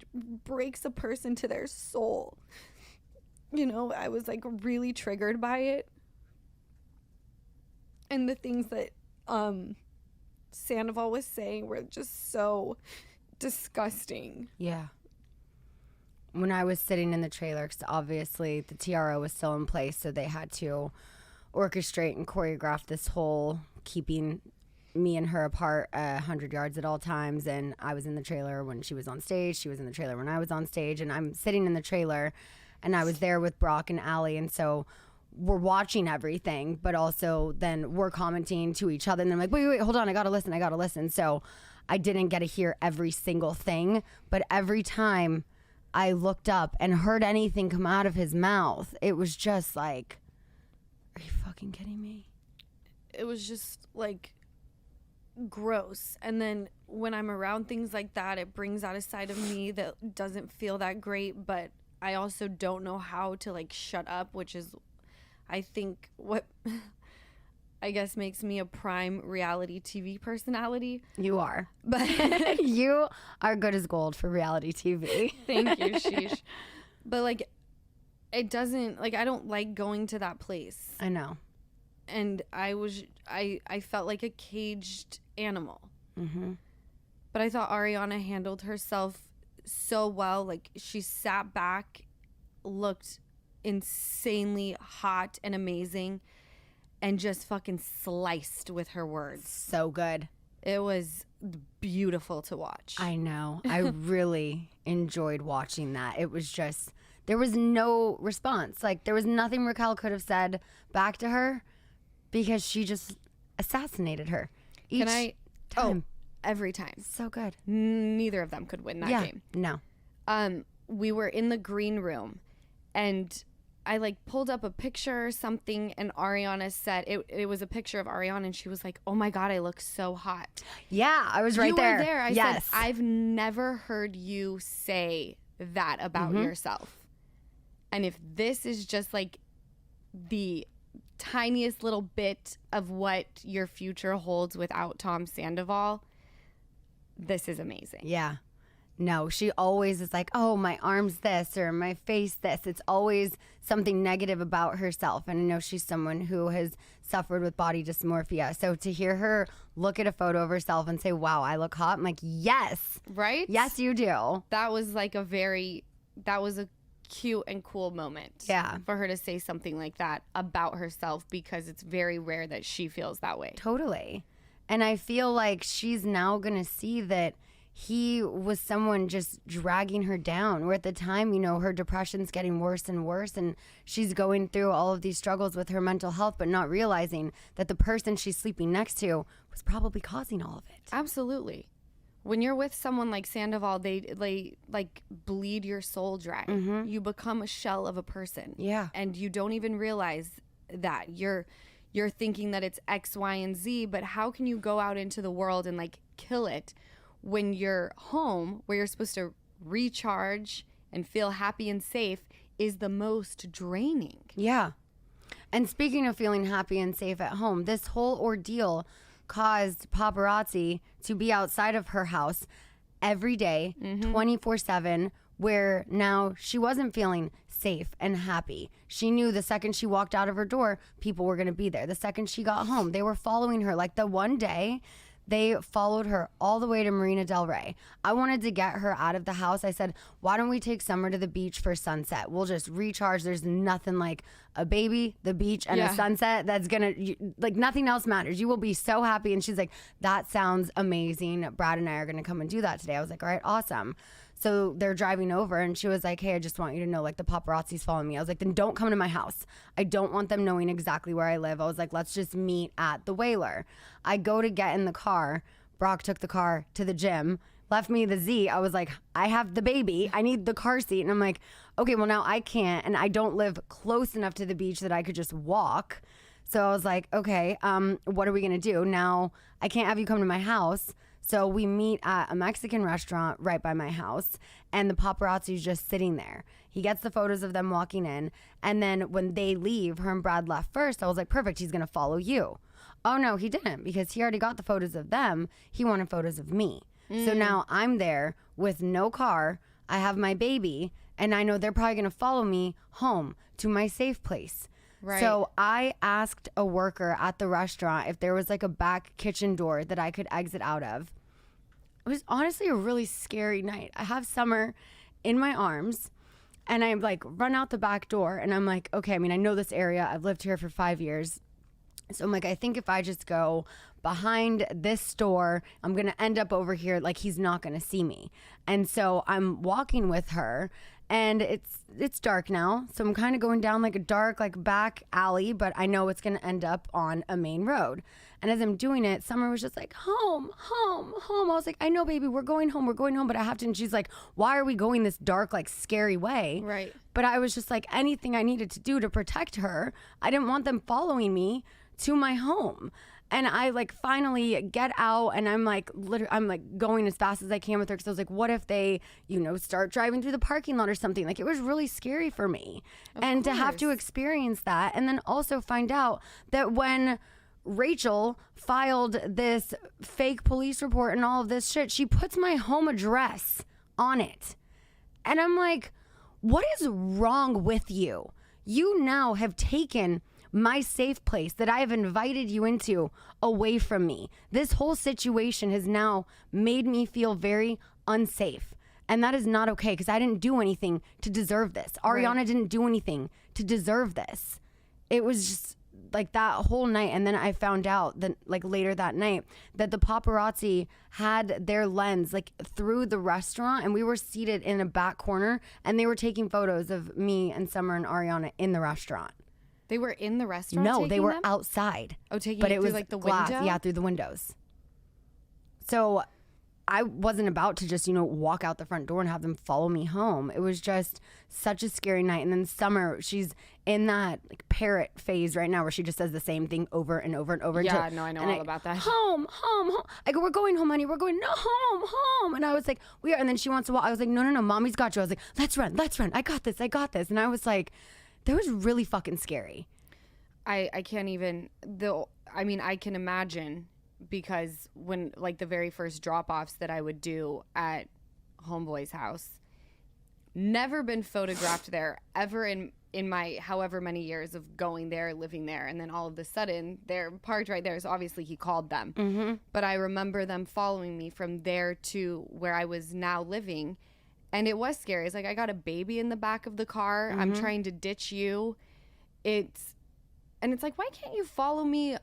D: breaks a person to their soul. You know, I was like really triggered by it. And the things that Sandoval was saying were just so disgusting.
B: Yeah. When I was sitting in the trailer, because obviously the TRO was still in place, so they had to orchestrate and choreograph this whole keeping me and her apart 100 yards at all times. And I was in the trailer when she was on stage. She was in the trailer when I was on stage. And I'm sitting in the trailer and I was there with Brock and Allie, and so we're watching everything, but also then we're commenting to each other, and then I'm like, wait, hold on, I gotta listen. So I didn't get to hear every single thing, but every time I looked up and heard anything come out of his mouth, it was just like, are you fucking kidding me?
D: It was just like gross. And then when I'm around things like that, it brings out a side of me that doesn't feel that great, but I also don't know how to like shut up, which is I think what I guess makes me a prime reality TV personality.
B: You are.
D: But
B: you are good as gold for reality TV.
D: Thank you, sheesh. But like it doesn't, like, I don't like going to that place.
B: I know.
D: And I felt like a caged animal.
B: Mm-hmm.
D: But I thought Ariana handled herself so well. Like, she sat back, looked insanely hot and amazing, and just fucking sliced with her words.
B: So good.
D: It was beautiful to watch.
B: I know. I really enjoyed watching that. It was just, there was no response. Like, there was nothing Raquel could have said back to her because she just assassinated her. Each time.
D: Oh, every time.
B: So good.
D: Neither of them could win that game.
B: No.
D: We were in the green room, and I like pulled up a picture or something, and Ariana said it was a picture of Ariana, and she was like, "Oh my God, I look so hot."
B: Yeah, I was right there.
D: You were there. I
B: said,
D: I've never heard you say that about yourself. And if this is just like the tiniest little bit of what your future holds without Tom Sandoval, this is amazing.
B: Yeah. No, she always is like, oh, my arm's this or my face this. It's always something negative about herself. And I know she's someone who has suffered with body dysmorphia. So to hear her look at a photo of herself and say, wow, I look hot. I'm like, yes.
D: Right?
B: Yes, you do.
D: That was like that was a cute and cool moment.
B: Yeah.
D: For her to say something like that about herself, because it's very rare that she feels that way.
B: Totally. And I feel like she's now going to see that he was someone just dragging her down, where at the time, you know, her depression's getting worse and worse, and she's going through all of these struggles with her mental health, but not realizing that the person she's sleeping next to was probably causing all of it.
D: Absolutely. When you're with someone like Sandoval, they like bleed your soul dry. Mm-hmm. You become a shell of a person.
B: Yeah.
D: And you don't even realize that. You're thinking that it's X, Y, and Z, but how can you go out into the world and like kill it when you're home, where you're supposed to recharge and feel happy and safe, is the most draining?
B: Yeah. And speaking of feeling happy and safe at home, this whole ordeal caused paparazzi to be outside of her house every day, 24/7, where now she wasn't feeling safe and happy. She knew the second she walked out of her door, people were going to be there. The second she got home, they were following her. Like the one day, they followed her all the way to Marina Del Rey. I wanted to get her out of the house. I said, why don't we take Summer to the beach for sunset? We'll just recharge. There's nothing like a baby, the beach, and a sunset that's going to, like, nothing else matters. You will be so happy. And she's like, that sounds amazing. Brad and I are going to come and do that today. I was like, all right, awesome. So they're driving over, and she was like, hey, I just want you to know, like, the paparazzi's following me. I was like, then don't come to my house. I don't want them knowing exactly where I live. I was like, let's just meet at the Whaler. I go to get in the car. Brock took the car to the gym, left me the Z. I was like, I have the baby. I need the car seat. And I'm like, okay, well, now I can't, and I don't live close enough to the beach that I could just walk. So I was like, okay, what are we going to do? Now, I can't have you come to my house. So we meet at a Mexican restaurant right by my house, and the paparazzi's just sitting there. He gets the photos of them walking in, and then when they leave, her and Brad left first, I was like, perfect, he's going to follow you. Oh, no, he didn't, because he already got the photos of them. He wanted photos of me. So now I'm there with no car. I have my baby, and I know they're probably going to follow me home to my safe place.
D: Right.
B: So I asked a worker at the restaurant if there was like a back kitchen door that I could exit out of. It was honestly a really scary night. I have Summer in my arms, and I like run out the back door, and I'm like, okay, I mean, I know this area. I've lived here for 5 years. So I'm like, I think if I just go behind this store, I'm going to end up over here. Like, he's not going to see me. And so I'm walking with her, And it's dark now, so I'm kind of going down like a dark like back alley, but I know it's gonna end up on a main road. And as I'm doing it, Summer was just like, home, home, home. I was like, I know, baby, we're going home, but I have to. And she's like, why are we going this dark, like scary way?
C: Right.
B: But I was just like, anything I needed to do to protect her. I didn't want them following me to my home. And I like finally get out, and I'm like going as fast as I can with her, because I was like, what if they, start driving through the parking lot or something? Like, it was really scary for me. And to have to experience that, and then also find out that when Rachel filed this fake police report and all of this shit, she puts my home address on it. And I'm like, what is wrong with you? You now have taken my safe place that I have invited you into away from me. This whole situation has now made me feel very unsafe. And that is not okay, because I didn't do anything to deserve this. Ariana didn't do anything to deserve this. It was just like that whole night. And then I found out that like later that night that the paparazzi had their lens like through the restaurant, and we were seated in a back corner, and they were taking photos of me and Summer and Ariana in the restaurant.
C: They were in the restaurant?
B: No, they were
C: them?
B: outside.
C: Oh, taking
B: but
C: it
B: was
C: through like the
B: glass,
C: window?
B: Yeah, through the windows. So I wasn't about to just, walk out the front door and have them follow me home. It was just such a scary night. And then Summer, she's in that like parrot phase right now where she just says the same thing over and over and over.
C: Yeah, no, I know all about that.
B: Home, home, home. I go, we're going home, honey. We're going, no, home, home. And I was like, we are. And then she wants to walk. I was like, no, mommy's got you. I was like, let's run. I got this. And I was like, that was really fucking scary.
C: I can't even, I can imagine, because when like the very first drop-offs that I would do at Homeboy's house, never been photographed there ever in my however many years of going there, living there, and then all of a sudden they're parked right there. So obviously he called them. Mm-hmm. But I remember them following me from there to where I was now living, and it was scary. It's like, I got a baby in the back of the car. Mm-hmm. I'm trying to ditch you. And it's like, why can't you follow me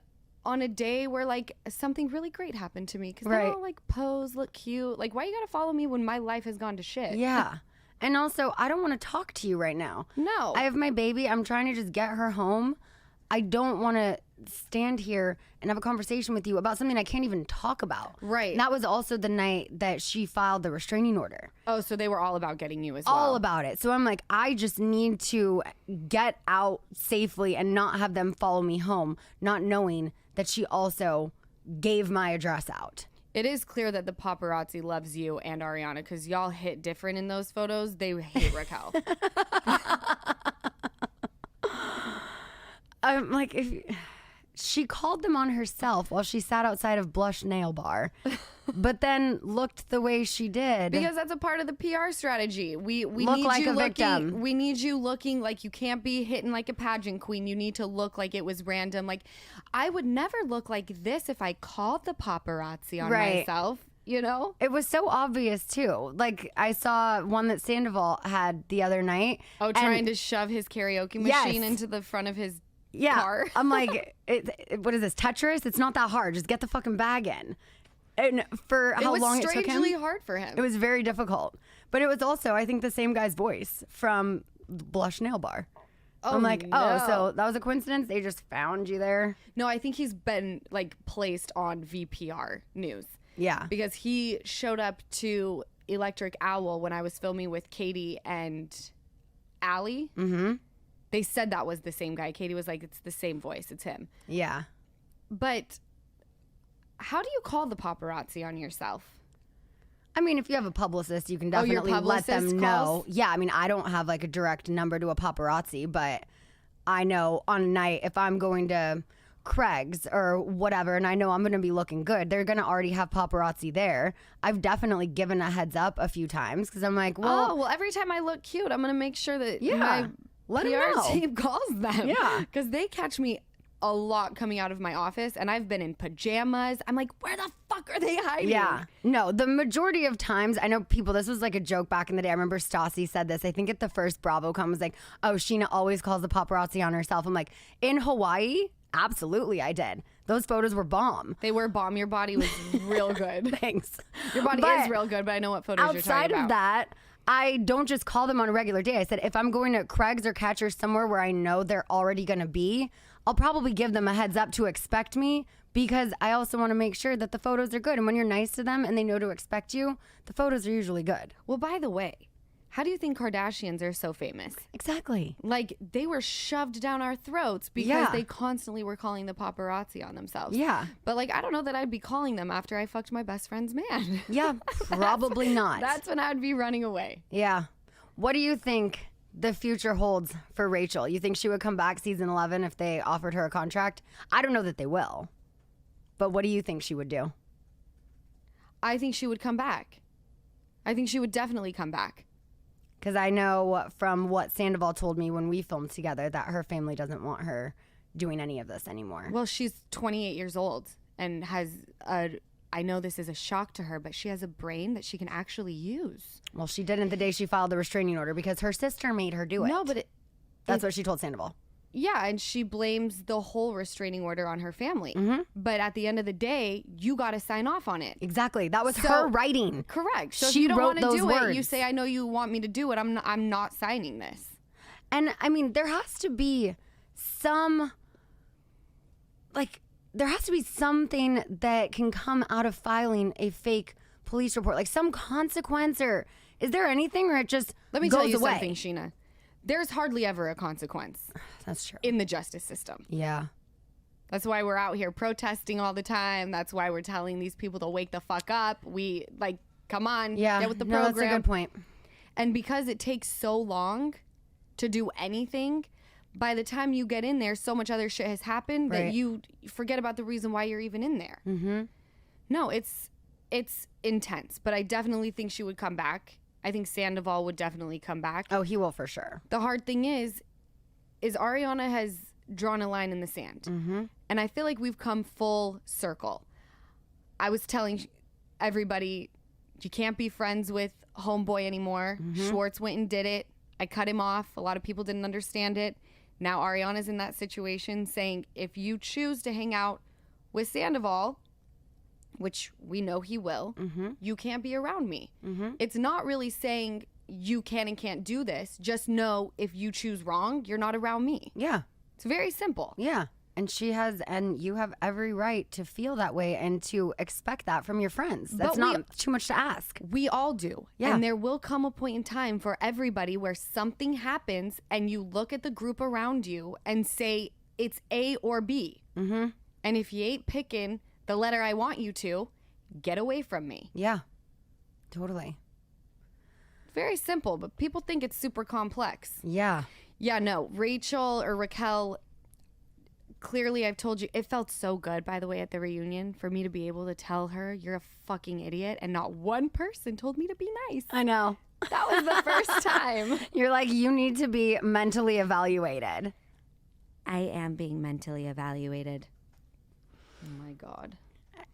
C: on a day where like something really great happened to me? Because they all like pose, look cute. Like, why you gotta follow me when my life has gone to shit?
B: Yeah. And also, I don't want to talk to you right now.
C: No.
B: I have my baby. I'm trying to just get her home. I don't want to stand here and have a conversation with you about something I can't even talk about.
C: Right.
B: And that was also the night that she filed the restraining order.
C: Oh, so they were all about getting you as well.
B: All about it. So I'm like, I just need to get out safely and not have them follow me home, not knowing that she also gave my address out.
C: It is clear that the paparazzi loves you and Ariana, because y'all hit different in those photos. They hate Raquel.
B: I'm like, she called them on herself while she sat outside of Blush Nail Bar, but then looked the way she did.
C: Because that's a part of the PR strategy. We
B: look
C: need
B: like
C: you
B: a victim.
C: We need you looking like you can't be hitting like a pageant queen. You need to look like it was random. Like, I would never look like this if I called the paparazzi on myself. It
B: was so obvious too. Like, I saw one that Sandoval had the other night.
C: Oh, trying to shove his karaoke machine into the front of his car.
B: I'm like, what is this, Tetris? It's not that hard. Just get the fucking bag in. And for how long it took him.
C: It was strangely hard for him.
B: It was very difficult. But it was also, I think, the same guy's voice from Blush Nail Bar.
C: Oh,
B: I'm like,
C: no.
B: So that was a coincidence? They just found you there?
C: No, I think he's been like placed on VPR news.
B: Yeah.
C: Because he showed up to Electric Owl when I was filming with Katie and Allie. Mm-hmm. They said that was the same guy. Katie was like, it's the same voice. It's him.
B: Yeah.
C: But how do you call the paparazzi on yourself?
B: I mean, if you have a publicist, you can definitely let them know. Yeah, I mean, I don't have like a direct number to a paparazzi, but I know on a night if I'm going to Craig's or whatever, and I know I'm going to be looking good, they're going to already have paparazzi there. I've definitely given a heads up a few times because I'm like, well,
C: every time I look cute, I'm going to make sure that
B: my
C: PR team calls them.
B: Yeah.
C: Because they catch me a lot coming out of my office, and I've been in pajamas. I'm like, where the fuck are they hiding?
B: Yeah. No, the majority of times, I know people, this was like a joke back in the day. I remember Stassi said this. I think at the first BravoCon was like, oh, Scheana always calls the paparazzi on herself. I'm like, in Hawaii, absolutely I did. Those photos were bomb.
C: They were bomb. Your body was real good.
B: Thanks.
C: Your body is real good, but I know what photos you're talking about.
B: Outside of that, I don't just call them on a regular day. I said, if I'm going to Craig's or Catcher's somewhere where I know they're already going to be, I'll probably give them a heads up to expect me, because I also want to make sure that the photos are good. And when you're nice to them and they know to expect you, the photos are usually good.
C: Well, by the way, how do you think Kardashians are so famous?
B: Exactly.
C: Like, they were shoved down our throats because they constantly were calling the paparazzi on themselves.
B: Yeah.
C: But, like, I don't know that I'd be calling them after I fucked my best friend's man.
B: Yeah, probably not.
C: That's when I'd be running away.
B: Yeah. What do you think the future holds for Rachel? You think she would come back season 11 if they offered her a contract? I don't know that they will. But what do you think she would do?
C: I think she would come back. I think she would definitely come back.
B: Because I know from what Sandoval told me when we filmed together that her family doesn't want her doing any of this anymore.
C: Well, she's 28 years old and has I know this is a shock to her, but she has a brain that she can actually use.
B: Well, she didn't the day she filed the restraining order because her sister made her do it.
C: No, but
B: that's what she told Sandoval.
C: Yeah, and she blames the whole restraining order on her family. Mm-hmm. But at the end of the day, you got to sign off on it.
B: Exactly. That was her writing.
C: Correct. So
B: she
C: if you don't
B: wrote
C: want to
B: those
C: do
B: words.
C: it, you say, I know you want me to do it. I'm not signing this.
B: And I mean, there has to be something that can come out of filing a fake police report, like some consequence, or is there anything, or it just
C: Let me
B: goes
C: tell you
B: away?
C: something, Scheana. There's hardly ever a consequence.
B: That's true.
C: In the justice system.
B: Yeah.
C: That's why we're out here protesting all the time. That's why we're telling these people to wake the fuck up. Come on, get with the program.
B: That's a good point.
C: And because it takes so long to do anything, by the time you get in there, so much other shit has happened that you forget about the reason why you're even in there. Mm-hmm. No, it's intense, but I definitely think she would come back. I think Sandoval would definitely come back.
B: Oh, he will for sure.
C: The hard thing is Ariana has drawn a line in the sand. Mm-hmm. And I feel like we've come full circle. I was telling everybody, you can't be friends with homeboy anymore. Mm-hmm. Schwartz went and did it. I cut him off. A lot of people didn't understand it. Now Ariana's in that situation saying, if you choose to hang out with Sandoval, which we know he will, you can't be around me. Mm-hmm. It's not really saying you can and can't do this. Just know if you choose wrong, you're not around me.
B: Yeah.
C: It's very simple.
B: Yeah. And and you have every right to feel that way and to expect that from your friends. That's not too much to ask.
C: We all do. Yeah. And there will come a point in time for everybody where something happens and you look at the group around you and say, it's A or B. Mm-hmm. And if you ain't picking the letter I want you to, get away from me.
B: Yeah, totally.
C: Very simple, but people think it's super complex.
B: Yeah.
C: Yeah, no. Rachel or Raquel, clearly I've told you, it felt so good, by the way, at the reunion for me to be able to tell her, you're a fucking idiot, and not one person told me to be nice.
B: I know.
C: That was the first time.
B: You're like, you need to be mentally evaluated.
C: I am being mentally evaluated. Oh my God.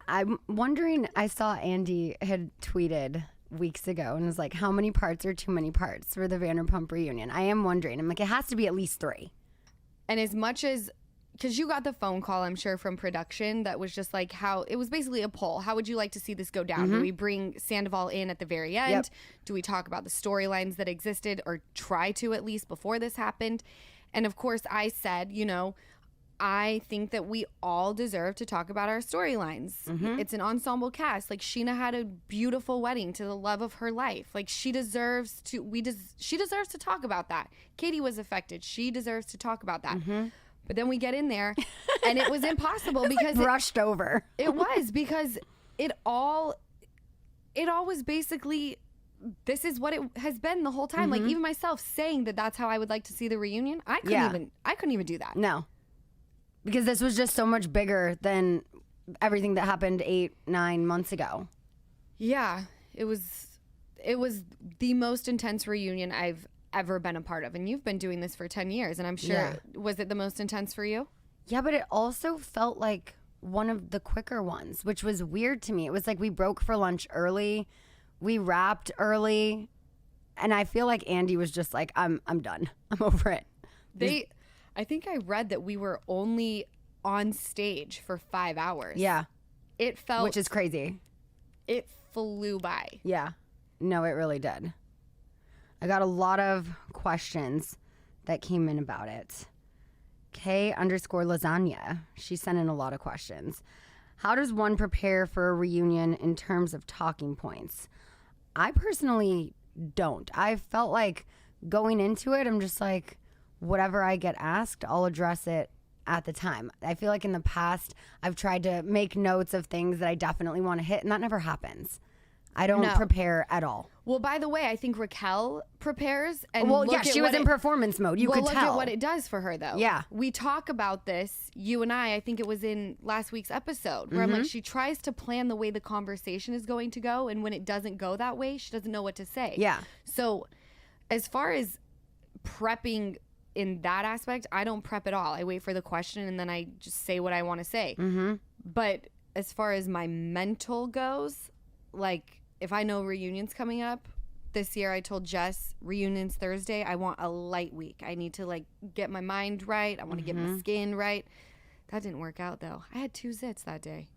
B: I'm wondering, I saw Andy had tweeted weeks ago and was like, how many parts are too many parts for the Vanderpump reunion? I am wondering. I'm like, it has to be at least 3.
C: And as much as, because you got the phone call, I'm sure, from production that was just like it was basically a poll. How would you like to see this go down? Mm-hmm. Do we bring Sandoval in at the very end? Yep. Do we talk about the storylines that existed, or try to at least before this happened? And of course I said, I think that we all deserve to talk about our storylines. Mm-hmm. It's an ensemble cast. Like, Scheana had a beautiful wedding to the love of her life. Like, she deserves to talk about that. Katie was affected. She deserves to talk about that. Mm-hmm. But then we get in there and it was impossible because
B: brushed over.
C: It was because it all was basically, this is what it has been the whole time. Mm-hmm. Like, even myself saying that that's how I would like to see the reunion, I couldn't even do that.
B: No. Because this was just so much bigger than everything that happened 8-9 months ago.
C: Yeah, it was the most intense reunion I've ever been a part of. And you've been doing this for 10 years, and I'm sure, was it the most intense for you?
B: Yeah, but it also felt like one of the quicker ones, which was weird to me. It was like we broke for lunch early, we wrapped early, and I feel like Andy was just like, I'm done. I'm over it.
C: I think I read that we were only on stage for 5 hours.
B: Yeah.
C: It felt...
B: Which is crazy.
C: It flew by.
B: Yeah. No, it really did. I got a lot of questions that came in about it. K_lasagna. She sent in a lot of questions. How does one prepare for a reunion in terms of talking points? I personally don't. I felt like going into it, I'm just like, whatever I get asked, I'll address it at the time. I feel like in the past, I've tried to make notes of things that I definitely want to hit, and that never happens. I don't prepare at all.
C: Well, by the way, I think Raquel prepares. And
B: she was in performance mode. You could tell.
C: Look at what it does for her, though.
B: Yeah.
C: We talk about this, you and I think it was in last week's episode, where I'm like, she tries to plan the way the conversation is going to go, and when it doesn't go that way, she doesn't know what to say.
B: Yeah.
C: So as far as prepping in that aspect, I don't prep at all. I wait for the question, and then I just say what I want to say. Mm-hmm. But as far as my mental goes, like, if I know reunion's coming up, this year I told Jess, reunion's Thursday, I want a light week. I need to like get my mind right. I want to get my skin right. That didn't work out though. I had 2 zits that day.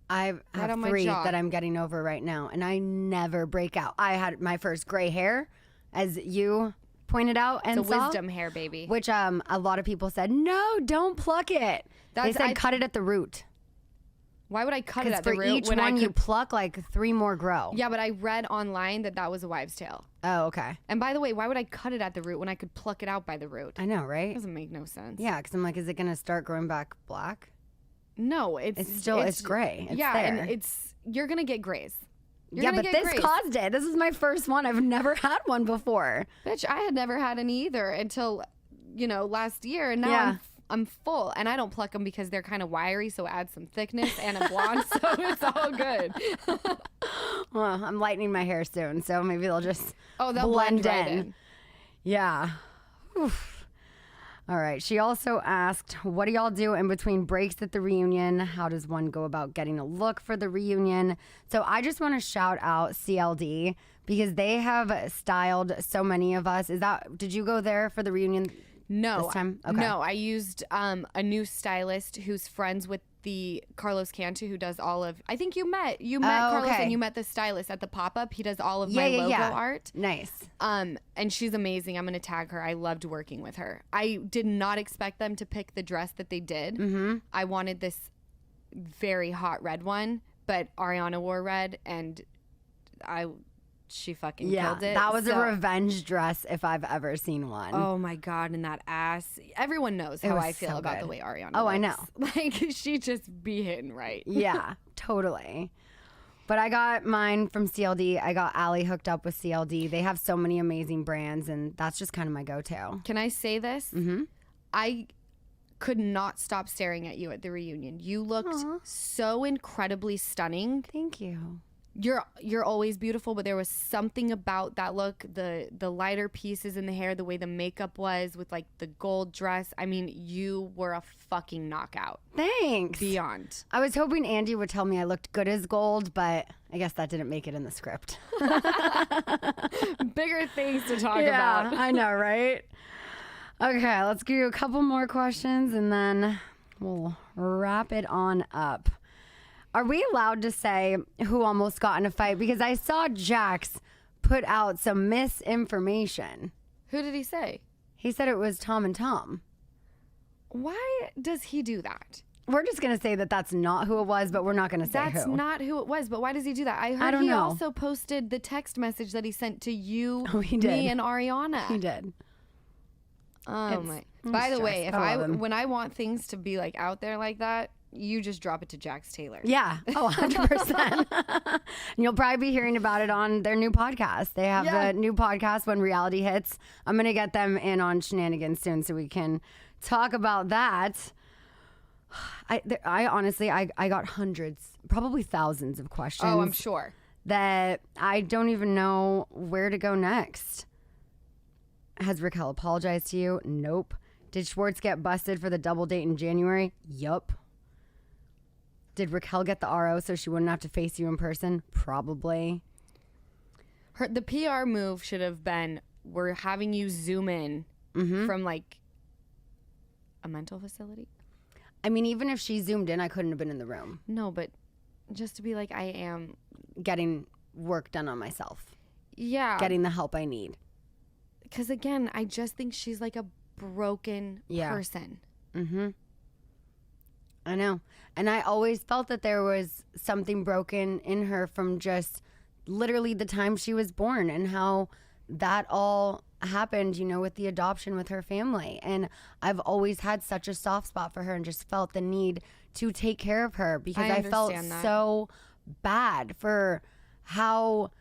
B: I have 3 that I'm getting over right now, and I never break out. I had my first gray hair, as you pointed out, and
C: it's a wisdom hair, baby.
B: Which a lot of people said, no, don't pluck it. They said cut it at the root.
C: Why would I cut it at the root?
B: For each one you pluck, like 3 more grow.
C: Yeah, but I read online that was a wives' tale.
B: Oh, okay.
C: And by the way, why would I cut it at the root when I could pluck it out by the root?
B: I know, right?
C: It doesn't make no sense.
B: Yeah, because I'm like, is it going to start growing back black?
C: No, it's
B: gray. It's
C: yeah,
B: there.
C: and you're going to get grays.
B: But this caused it. This is my first one. I've never had one before.
C: Bitch, I had never had any either until, last year. And now I'm full. And I don't pluck them because they're kind of wiry, so add some thickness and a blonde, so it's all good.
B: Well, I'm lightening my hair soon, so maybe they'll just
C: they'll blend right in.
B: Yeah. Oof. All right. She also asked, what do y'all do in between breaks at the reunion? How does one go about getting a look for the reunion? So I just want to shout out CLD because they have styled so many of us. Did you go there for the reunion?
C: No.
B: This time? Okay.
C: No, I used a new stylist who's friends with the Carlos Cantu, who does all of. I think you met Carlos, and you met the stylist at the pop-up. He does all of my logo art.
B: Nice.
C: And she's amazing. I'm gonna tag her. I loved working with her. I did not expect them to pick the dress that they did. Mm-hmm. I wanted this very hot red one, but Ariana wore red, and she fucking killed it.
B: That was a revenge dress if I've ever seen one.
C: Oh my God, and that ass. Everyone knows how I feel about the way Ariana looks.
B: I know.
C: Like, she just be hitting right.
B: Yeah, totally. But I got mine from CLD. I got Allie hooked up with CLD. They have so many amazing brands, and that's just kind of my go-to.
C: Can I say this? Mm-hmm. I could not stop staring at you at the reunion. You looked so incredibly stunning.
B: Thank you.
C: You're always beautiful, but there was something about that look, the lighter pieces in the hair, the way the makeup was with like the gold dress. I mean, you were a fucking knockout.
B: Thanks.
C: Beyond.
B: I was hoping Andy would tell me I looked good as gold, but I guess that didn't make it in the script.
C: Bigger things to talk about.
B: I know, right? Okay, let's give you a couple more questions and then we'll wrap it on up. Are we allowed to say who almost got in a fight? Because I saw Jax put out some misinformation.
C: Who did he say?
B: He said it was Tom and Tom.
C: Why does he do that?
B: We're just going to say that that's not who it was, but we're not going to say who.
C: That's not who it was, but why does he do that? I heard he also posted the text message that he sent to you, me, and Ariana.
B: He did.
C: Oh, my. By the way, when I want things to be like out there like that, you just drop it to Jax Taylor.
B: Yeah. Oh, 100%. And you'll probably be hearing about it on their new podcast. They have the new podcast, When Reality Hits. I'm going to get them in on Scheananigans soon so we can talk about that. I honestly, I got hundreds, probably thousands of questions.
C: Oh, I'm sure.
B: That I don't even know where to go next. Has Raquel apologized to you? Nope. Did Schwartz get busted for the double date in January? Yup. Did Raquel get the RO so she wouldn't have to face you in person? Probably.
C: The PR move should have been, we're having you zoom in from like a mental facility.
B: I mean, even if she zoomed in, I couldn't have been in the room.
C: No, but just to be like, I am
B: getting work done on myself.
C: Yeah.
B: Getting the help I need.
C: Because again, I just think she's like a broken person.
B: Mm-hmm. I know. And I always felt that there was something broken in her from just literally the time she was born and how that all happened, you know, with the adoption with her family. And I've always had such a soft spot for her and just felt the need to take care of her because I felt so bad for how,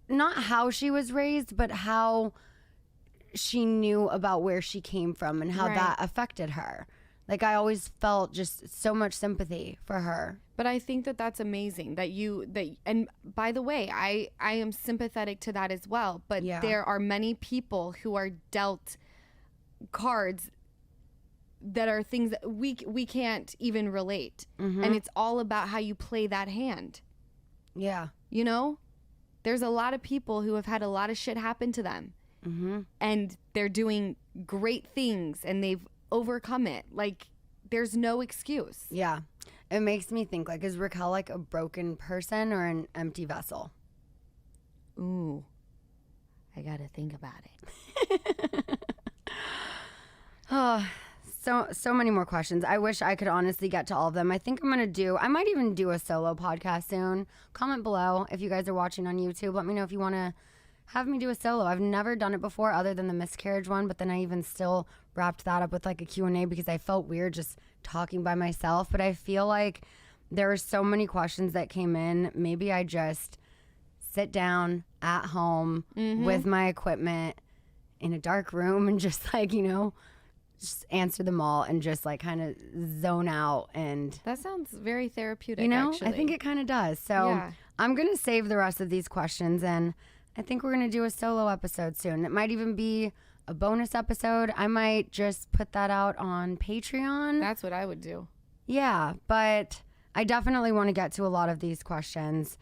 B: not how she was raised, but how she knew about where she came from and how that affected her. Like, I always felt just so much sympathy for her.
C: But I think that that's amazing that and by the way, I am sympathetic to that as well. But there are many people who are dealt cards that are things that we can't even relate. Mm-hmm. And it's all about how you play that hand.
B: Yeah.
C: You know, there's a lot of people who have had a lot of shit happen to them. Mm-hmm. And they're doing great things and they've overcome it. Like, there's no excuse.
B: Yeah. It makes me think, like, is Raquel like a broken person or an empty vessel?
C: Ooh, I gotta think about it.
B: Oh, so many more questions. I wish I could honestly get to all of them. I think I might even do a solo podcast soon. Comment below if you guys are watching on YouTube. Let me know if you want to have me do a solo. I've never done it before other than the miscarriage one, but then I even still wrapped that up with like a Q&A because I felt weird just talking by myself. But I feel like there were so many questions that came in. Maybe I just sit down at home with my equipment in a dark room and just like, you know, just answer them all and just like kind of zone out. And
C: that sounds very therapeutic,
B: you know,
C: actually.
B: I think it kind of does. So I'm going to save the rest of these questions and I think we're going to do a solo episode soon. It might even be a bonus episode. I might just put that out on Patreon.
C: That's what I would do.
B: Yeah, but I definitely want to get to a lot of these questions.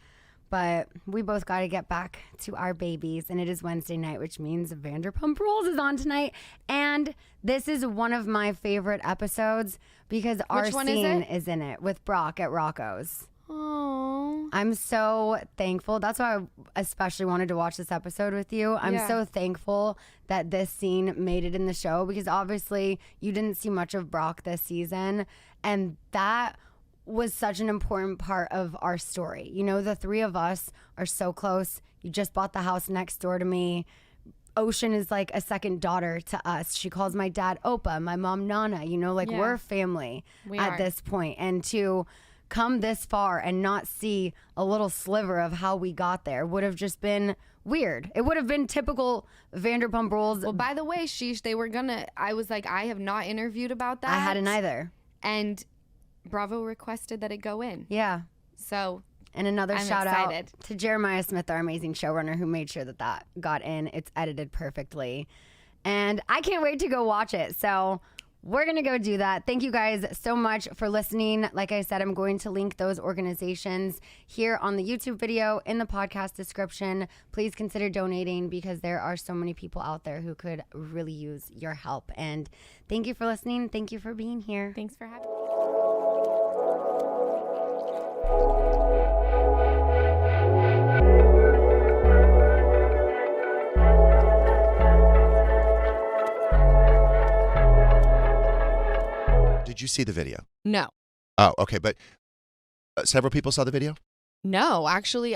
B: But we both got to get back to our babies. And it is Wednesday night, which means Vanderpump Rules is on tonight. And this is one of my favorite episodes because our scene is in it with Brock at Rocco's.
C: Oh,
B: I'm so thankful. That's why I especially wanted to watch this episode with you. I'm so thankful that this scene made it in the show because obviously you didn't see much of Brock this season. And that was such an important part of our story. You know, the three of us are so close. You just bought the house next door to me. Ocean is like a second daughter to us. She calls my dad Opa, my mom Nana. You know, like we're family at this point. And to come this far and not see a little sliver of how we got there would have just been weird. It would have been typical Vanderpump Rules.
C: Well, by the way, Sheesh, I was like, I have not interviewed about that.
B: I hadn't either.
C: And Bravo requested that it go in.
B: Yeah.
C: So,
B: and another
C: I'm
B: shout
C: excited.
B: out to Jeremiah Smith, our amazing showrunner, who made sure that got in. It's edited perfectly. And I can't wait to go watch it. So we're going to go do that. Thank you guys so much for listening. Like I said, I'm going to link those organizations here on the YouTube video in the podcast description. Please consider donating because there are so many people out there who could really use your help. And thank you for listening. Thank you for being here.
C: Thanks for having me.
E: Did you see the video?
C: No.
E: Oh, okay. But several people saw the video?
C: No, actually,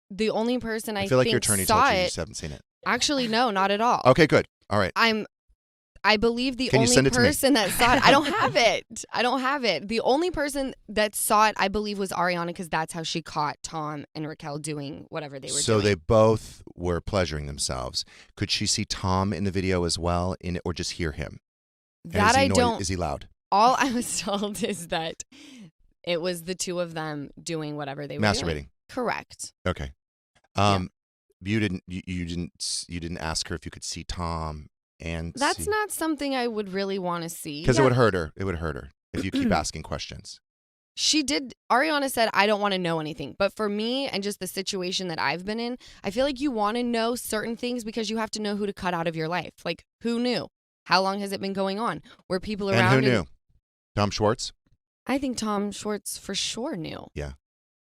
C: the only person I
E: feel like
C: think
E: your attorney
C: saw
E: told you
C: it.
E: You just haven't seen it.
C: Actually, no, not at all.
E: Okay, good. All right.
C: I believe the
E: Can you
C: only
E: send it to me?
C: person that saw it. I don't have it. I don't have it. The only person that saw it, I believe, was Ariana because that's how she caught Tom and Raquel doing whatever they were doing.
E: So they both were pleasuring themselves. Could she see Tom in the video as well, or just hear him?
C: That I don't.
E: Is he loud?
C: All I was told is that it was the two of them doing whatever they were
E: masturbating.
C: doing. Correct.
E: Okay. You didn't ask her if you could see Tom and
C: that's not something I would really want to see.
E: Because it would hurt her. It would hurt her if you keep asking questions.
C: She did. Ariana said, I don't want to know anything. But for me and just the situation that I've been in, I feel like you want to know certain things because you have to know who to cut out of your life. Like, who knew? How long has it been going on? Were people around?
E: And who knew? Tom Schwartz?
C: I think Tom Schwartz for sure knew.
E: Yeah.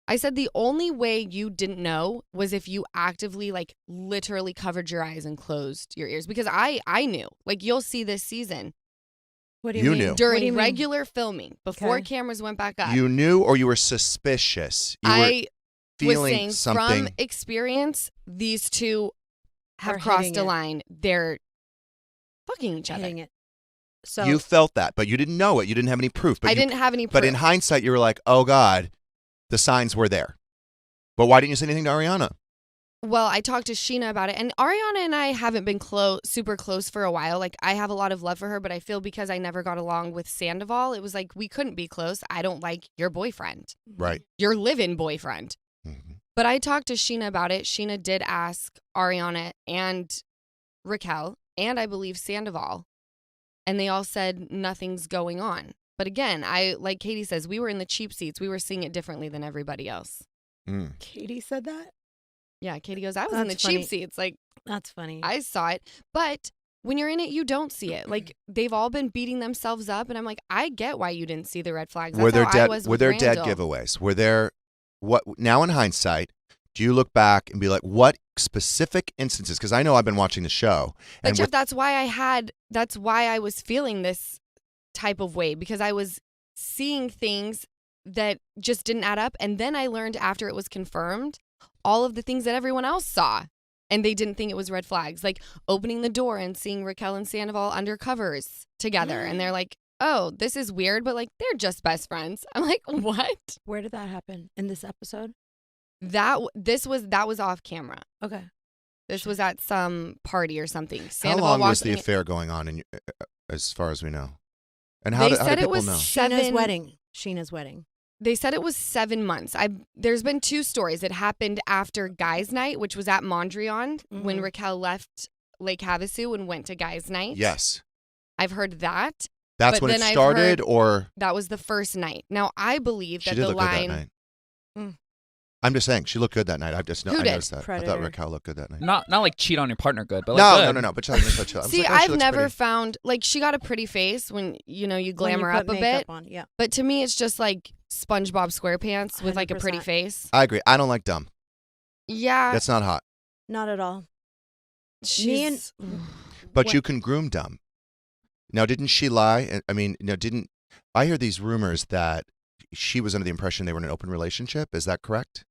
C: I said the only way you didn't know was if you actively, like, literally covered your eyes and closed your ears. Because I knew. Like, you'll see this season.
F: What do you mean?
E: Knew.
C: During regular filming, before cameras went back up.
E: You knew, or you were suspicious? You
C: I
E: were feeling
C: was saying
E: something.
C: from experience, these two have
F: Are
C: crossed
F: hitting
C: a
F: it.
C: line. They're fucking each other.
F: Hitting it. So
E: You felt that, but you didn't know it. You didn't have any proof. But
C: I didn't have any proof.
E: But in hindsight, you were like, oh, God, the signs were there. But why didn't you say anything to Ariana?
C: Well, I talked to Scheana about it, and Ariana and I haven't been super close for a while. Like, I have a lot of love for her, but I feel because I never got along with Sandoval, it was like we couldn't be close. I don't like your boyfriend.
E: Right.
C: Your live-in boyfriend.
E: Mm-hmm.
C: But I talked to Scheana about it. Scheana did ask Ariana and Raquel, and I believe Sandoval, and they all said nothing's going on. But again, like Katie says, we were in the cheap seats. We were seeing it differently than everybody else.
E: Mm.
F: Katie said that?
C: Yeah, Katie goes, I was in the
F: That's
C: cheap
F: funny.
C: seats. Like,
F: That's funny.
C: I saw it. But when you're in it, you don't see it. Like, they've all been beating themselves up. And I'm like, I get why you didn't see the red flags.
E: Were
C: That's
E: there
C: how I
E: dead?
C: was
E: Were
C: with
E: there dead
C: Randall.
E: giveaways? Were there? What now? In hindsight, do you look back and be like, what specific instances? Because I know I've been watching the show,
C: But
E: and
C: Jeff,
E: with,
C: that's why I was feeling this type of way, because I was seeing things that just didn't add up. And then I learned after it was confirmed all of the things that everyone else saw, and they didn't think it was red flags, like opening the door and seeing Raquel and Sandoval under covers together. And they're like, oh, this is weird, but like, they're just best friends. I'm like, what?
F: Where did that happen? In this episode?
C: That was off camera.
F: Okay.
C: This was at some party or something.
E: how
C: Sandoval
E: long was
C: walking
E: the
C: in-
E: affair going on? As far as we know, and
C: They
E: how do
C: said it
E: people
C: was
E: know?
F: Scheana's wedding. Scheana's wedding.
C: They said it was 7 months. There's been 2 stories. It happened after Guys Night, which was at Mondrian, when
F: Mhm.
C: Raquel left Lake Havasu and went to Guys Night.
E: Yes,
C: I've heard that.
E: that's
C: But
E: when it
C: then I've
E: started,
C: heard-
E: or
C: That was the first night. Now, I believe
E: she
C: that
E: did
C: the
E: look good that
C: line.
E: night.
F: Mm.
E: I'm just saying she looked good that night. I
C: Who did?
E: noticed that. I
F: Predator.
E: thought Raquel looked good that night.
G: Not like cheat on your partner good, but like
E: No. But chill. I was
C: See,
E: like, oh, she
C: I've
E: looks
C: never
E: pretty.
C: found, like, she got a pretty face when, you glam her
F: When you
C: up
F: put
C: a
F: makeup
C: bit.
F: on, yeah.
C: But to me, it's just like SpongeBob SquarePants with like a pretty
F: 100%.
C: face.
E: I agree. I don't like dumb.
C: Yeah.
E: That's not hot.
F: Not at all.
C: She's,
E: But
F: What-
E: you can groom dumb. Now, didn't she lie? I mean, didn't I hear these rumors that she was under the impression they were in an open relationship? Is that correct?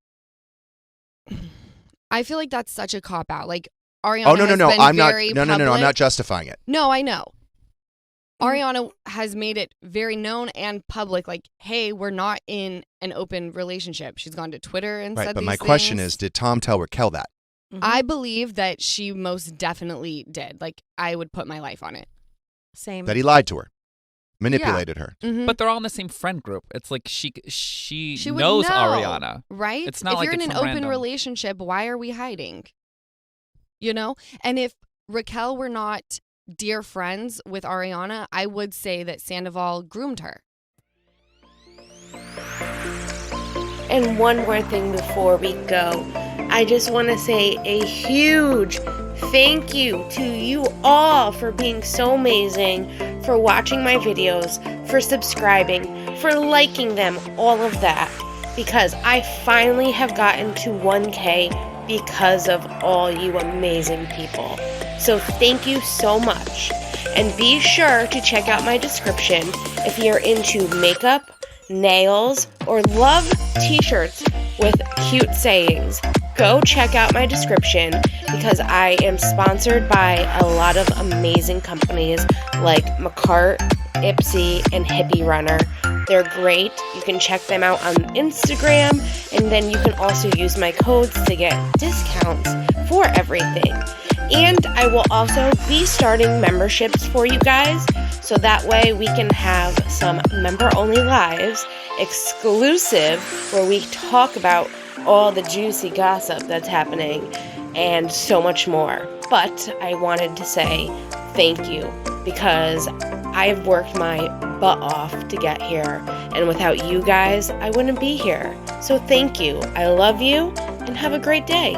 C: I feel like that's such a cop out. Like, Ariana
E: Oh no.
C: has been
E: I'm not.
C: very
E: No. I'm
C: public.
E: not justifying it.
C: No, I know. Ariana has made it very known and public, like, hey, we're not in an open relationship. She's gone to Twitter and
E: Right.
C: said
E: But
C: these
E: my question
C: things.
E: is, did Tom tell Raquel that?
F: Mhm.
C: I believe that she most definitely did. Like, I would put my life on it.
F: Same.
E: That he lied to her, manipulated her.
C: Mhm.
G: But they're all in the same friend group. It's like she
C: She would
G: knows
C: know,
G: Ariana.
C: right?
G: It's not
C: if
G: like
C: you're in
G: it's
C: an
G: some
C: open
G: random.
C: relationship, why are we hiding? And if Raquel were not dear friends with Ariana, I would say that Sandoval groomed her.
A: And one more thing before we go. I just want to say a huge thank you to you all for being so amazing, for watching my videos, for subscribing, for liking them, all of that. Because I finally have gotten to 1K because of all you amazing people. So thank you so much. And be sure to check out my description if you're into makeup, nails, or love t-shirts with cute sayings. Go check out my description because I am sponsored by a lot of amazing companies like McCart, Ipsy, and Hippie Runner. They're great. You can check them out on Instagram, and then you can also use my codes to get discounts for everything. And I will also be starting memberships for you guys, so that way we can have some member-only lives, exclusive, where we talk about all the juicy gossip that's happening, and so much more. But I wanted to say thank you, because I've worked my butt off to get here, and without you guys, I wouldn't be here. So thank you. I love you, and have a great day.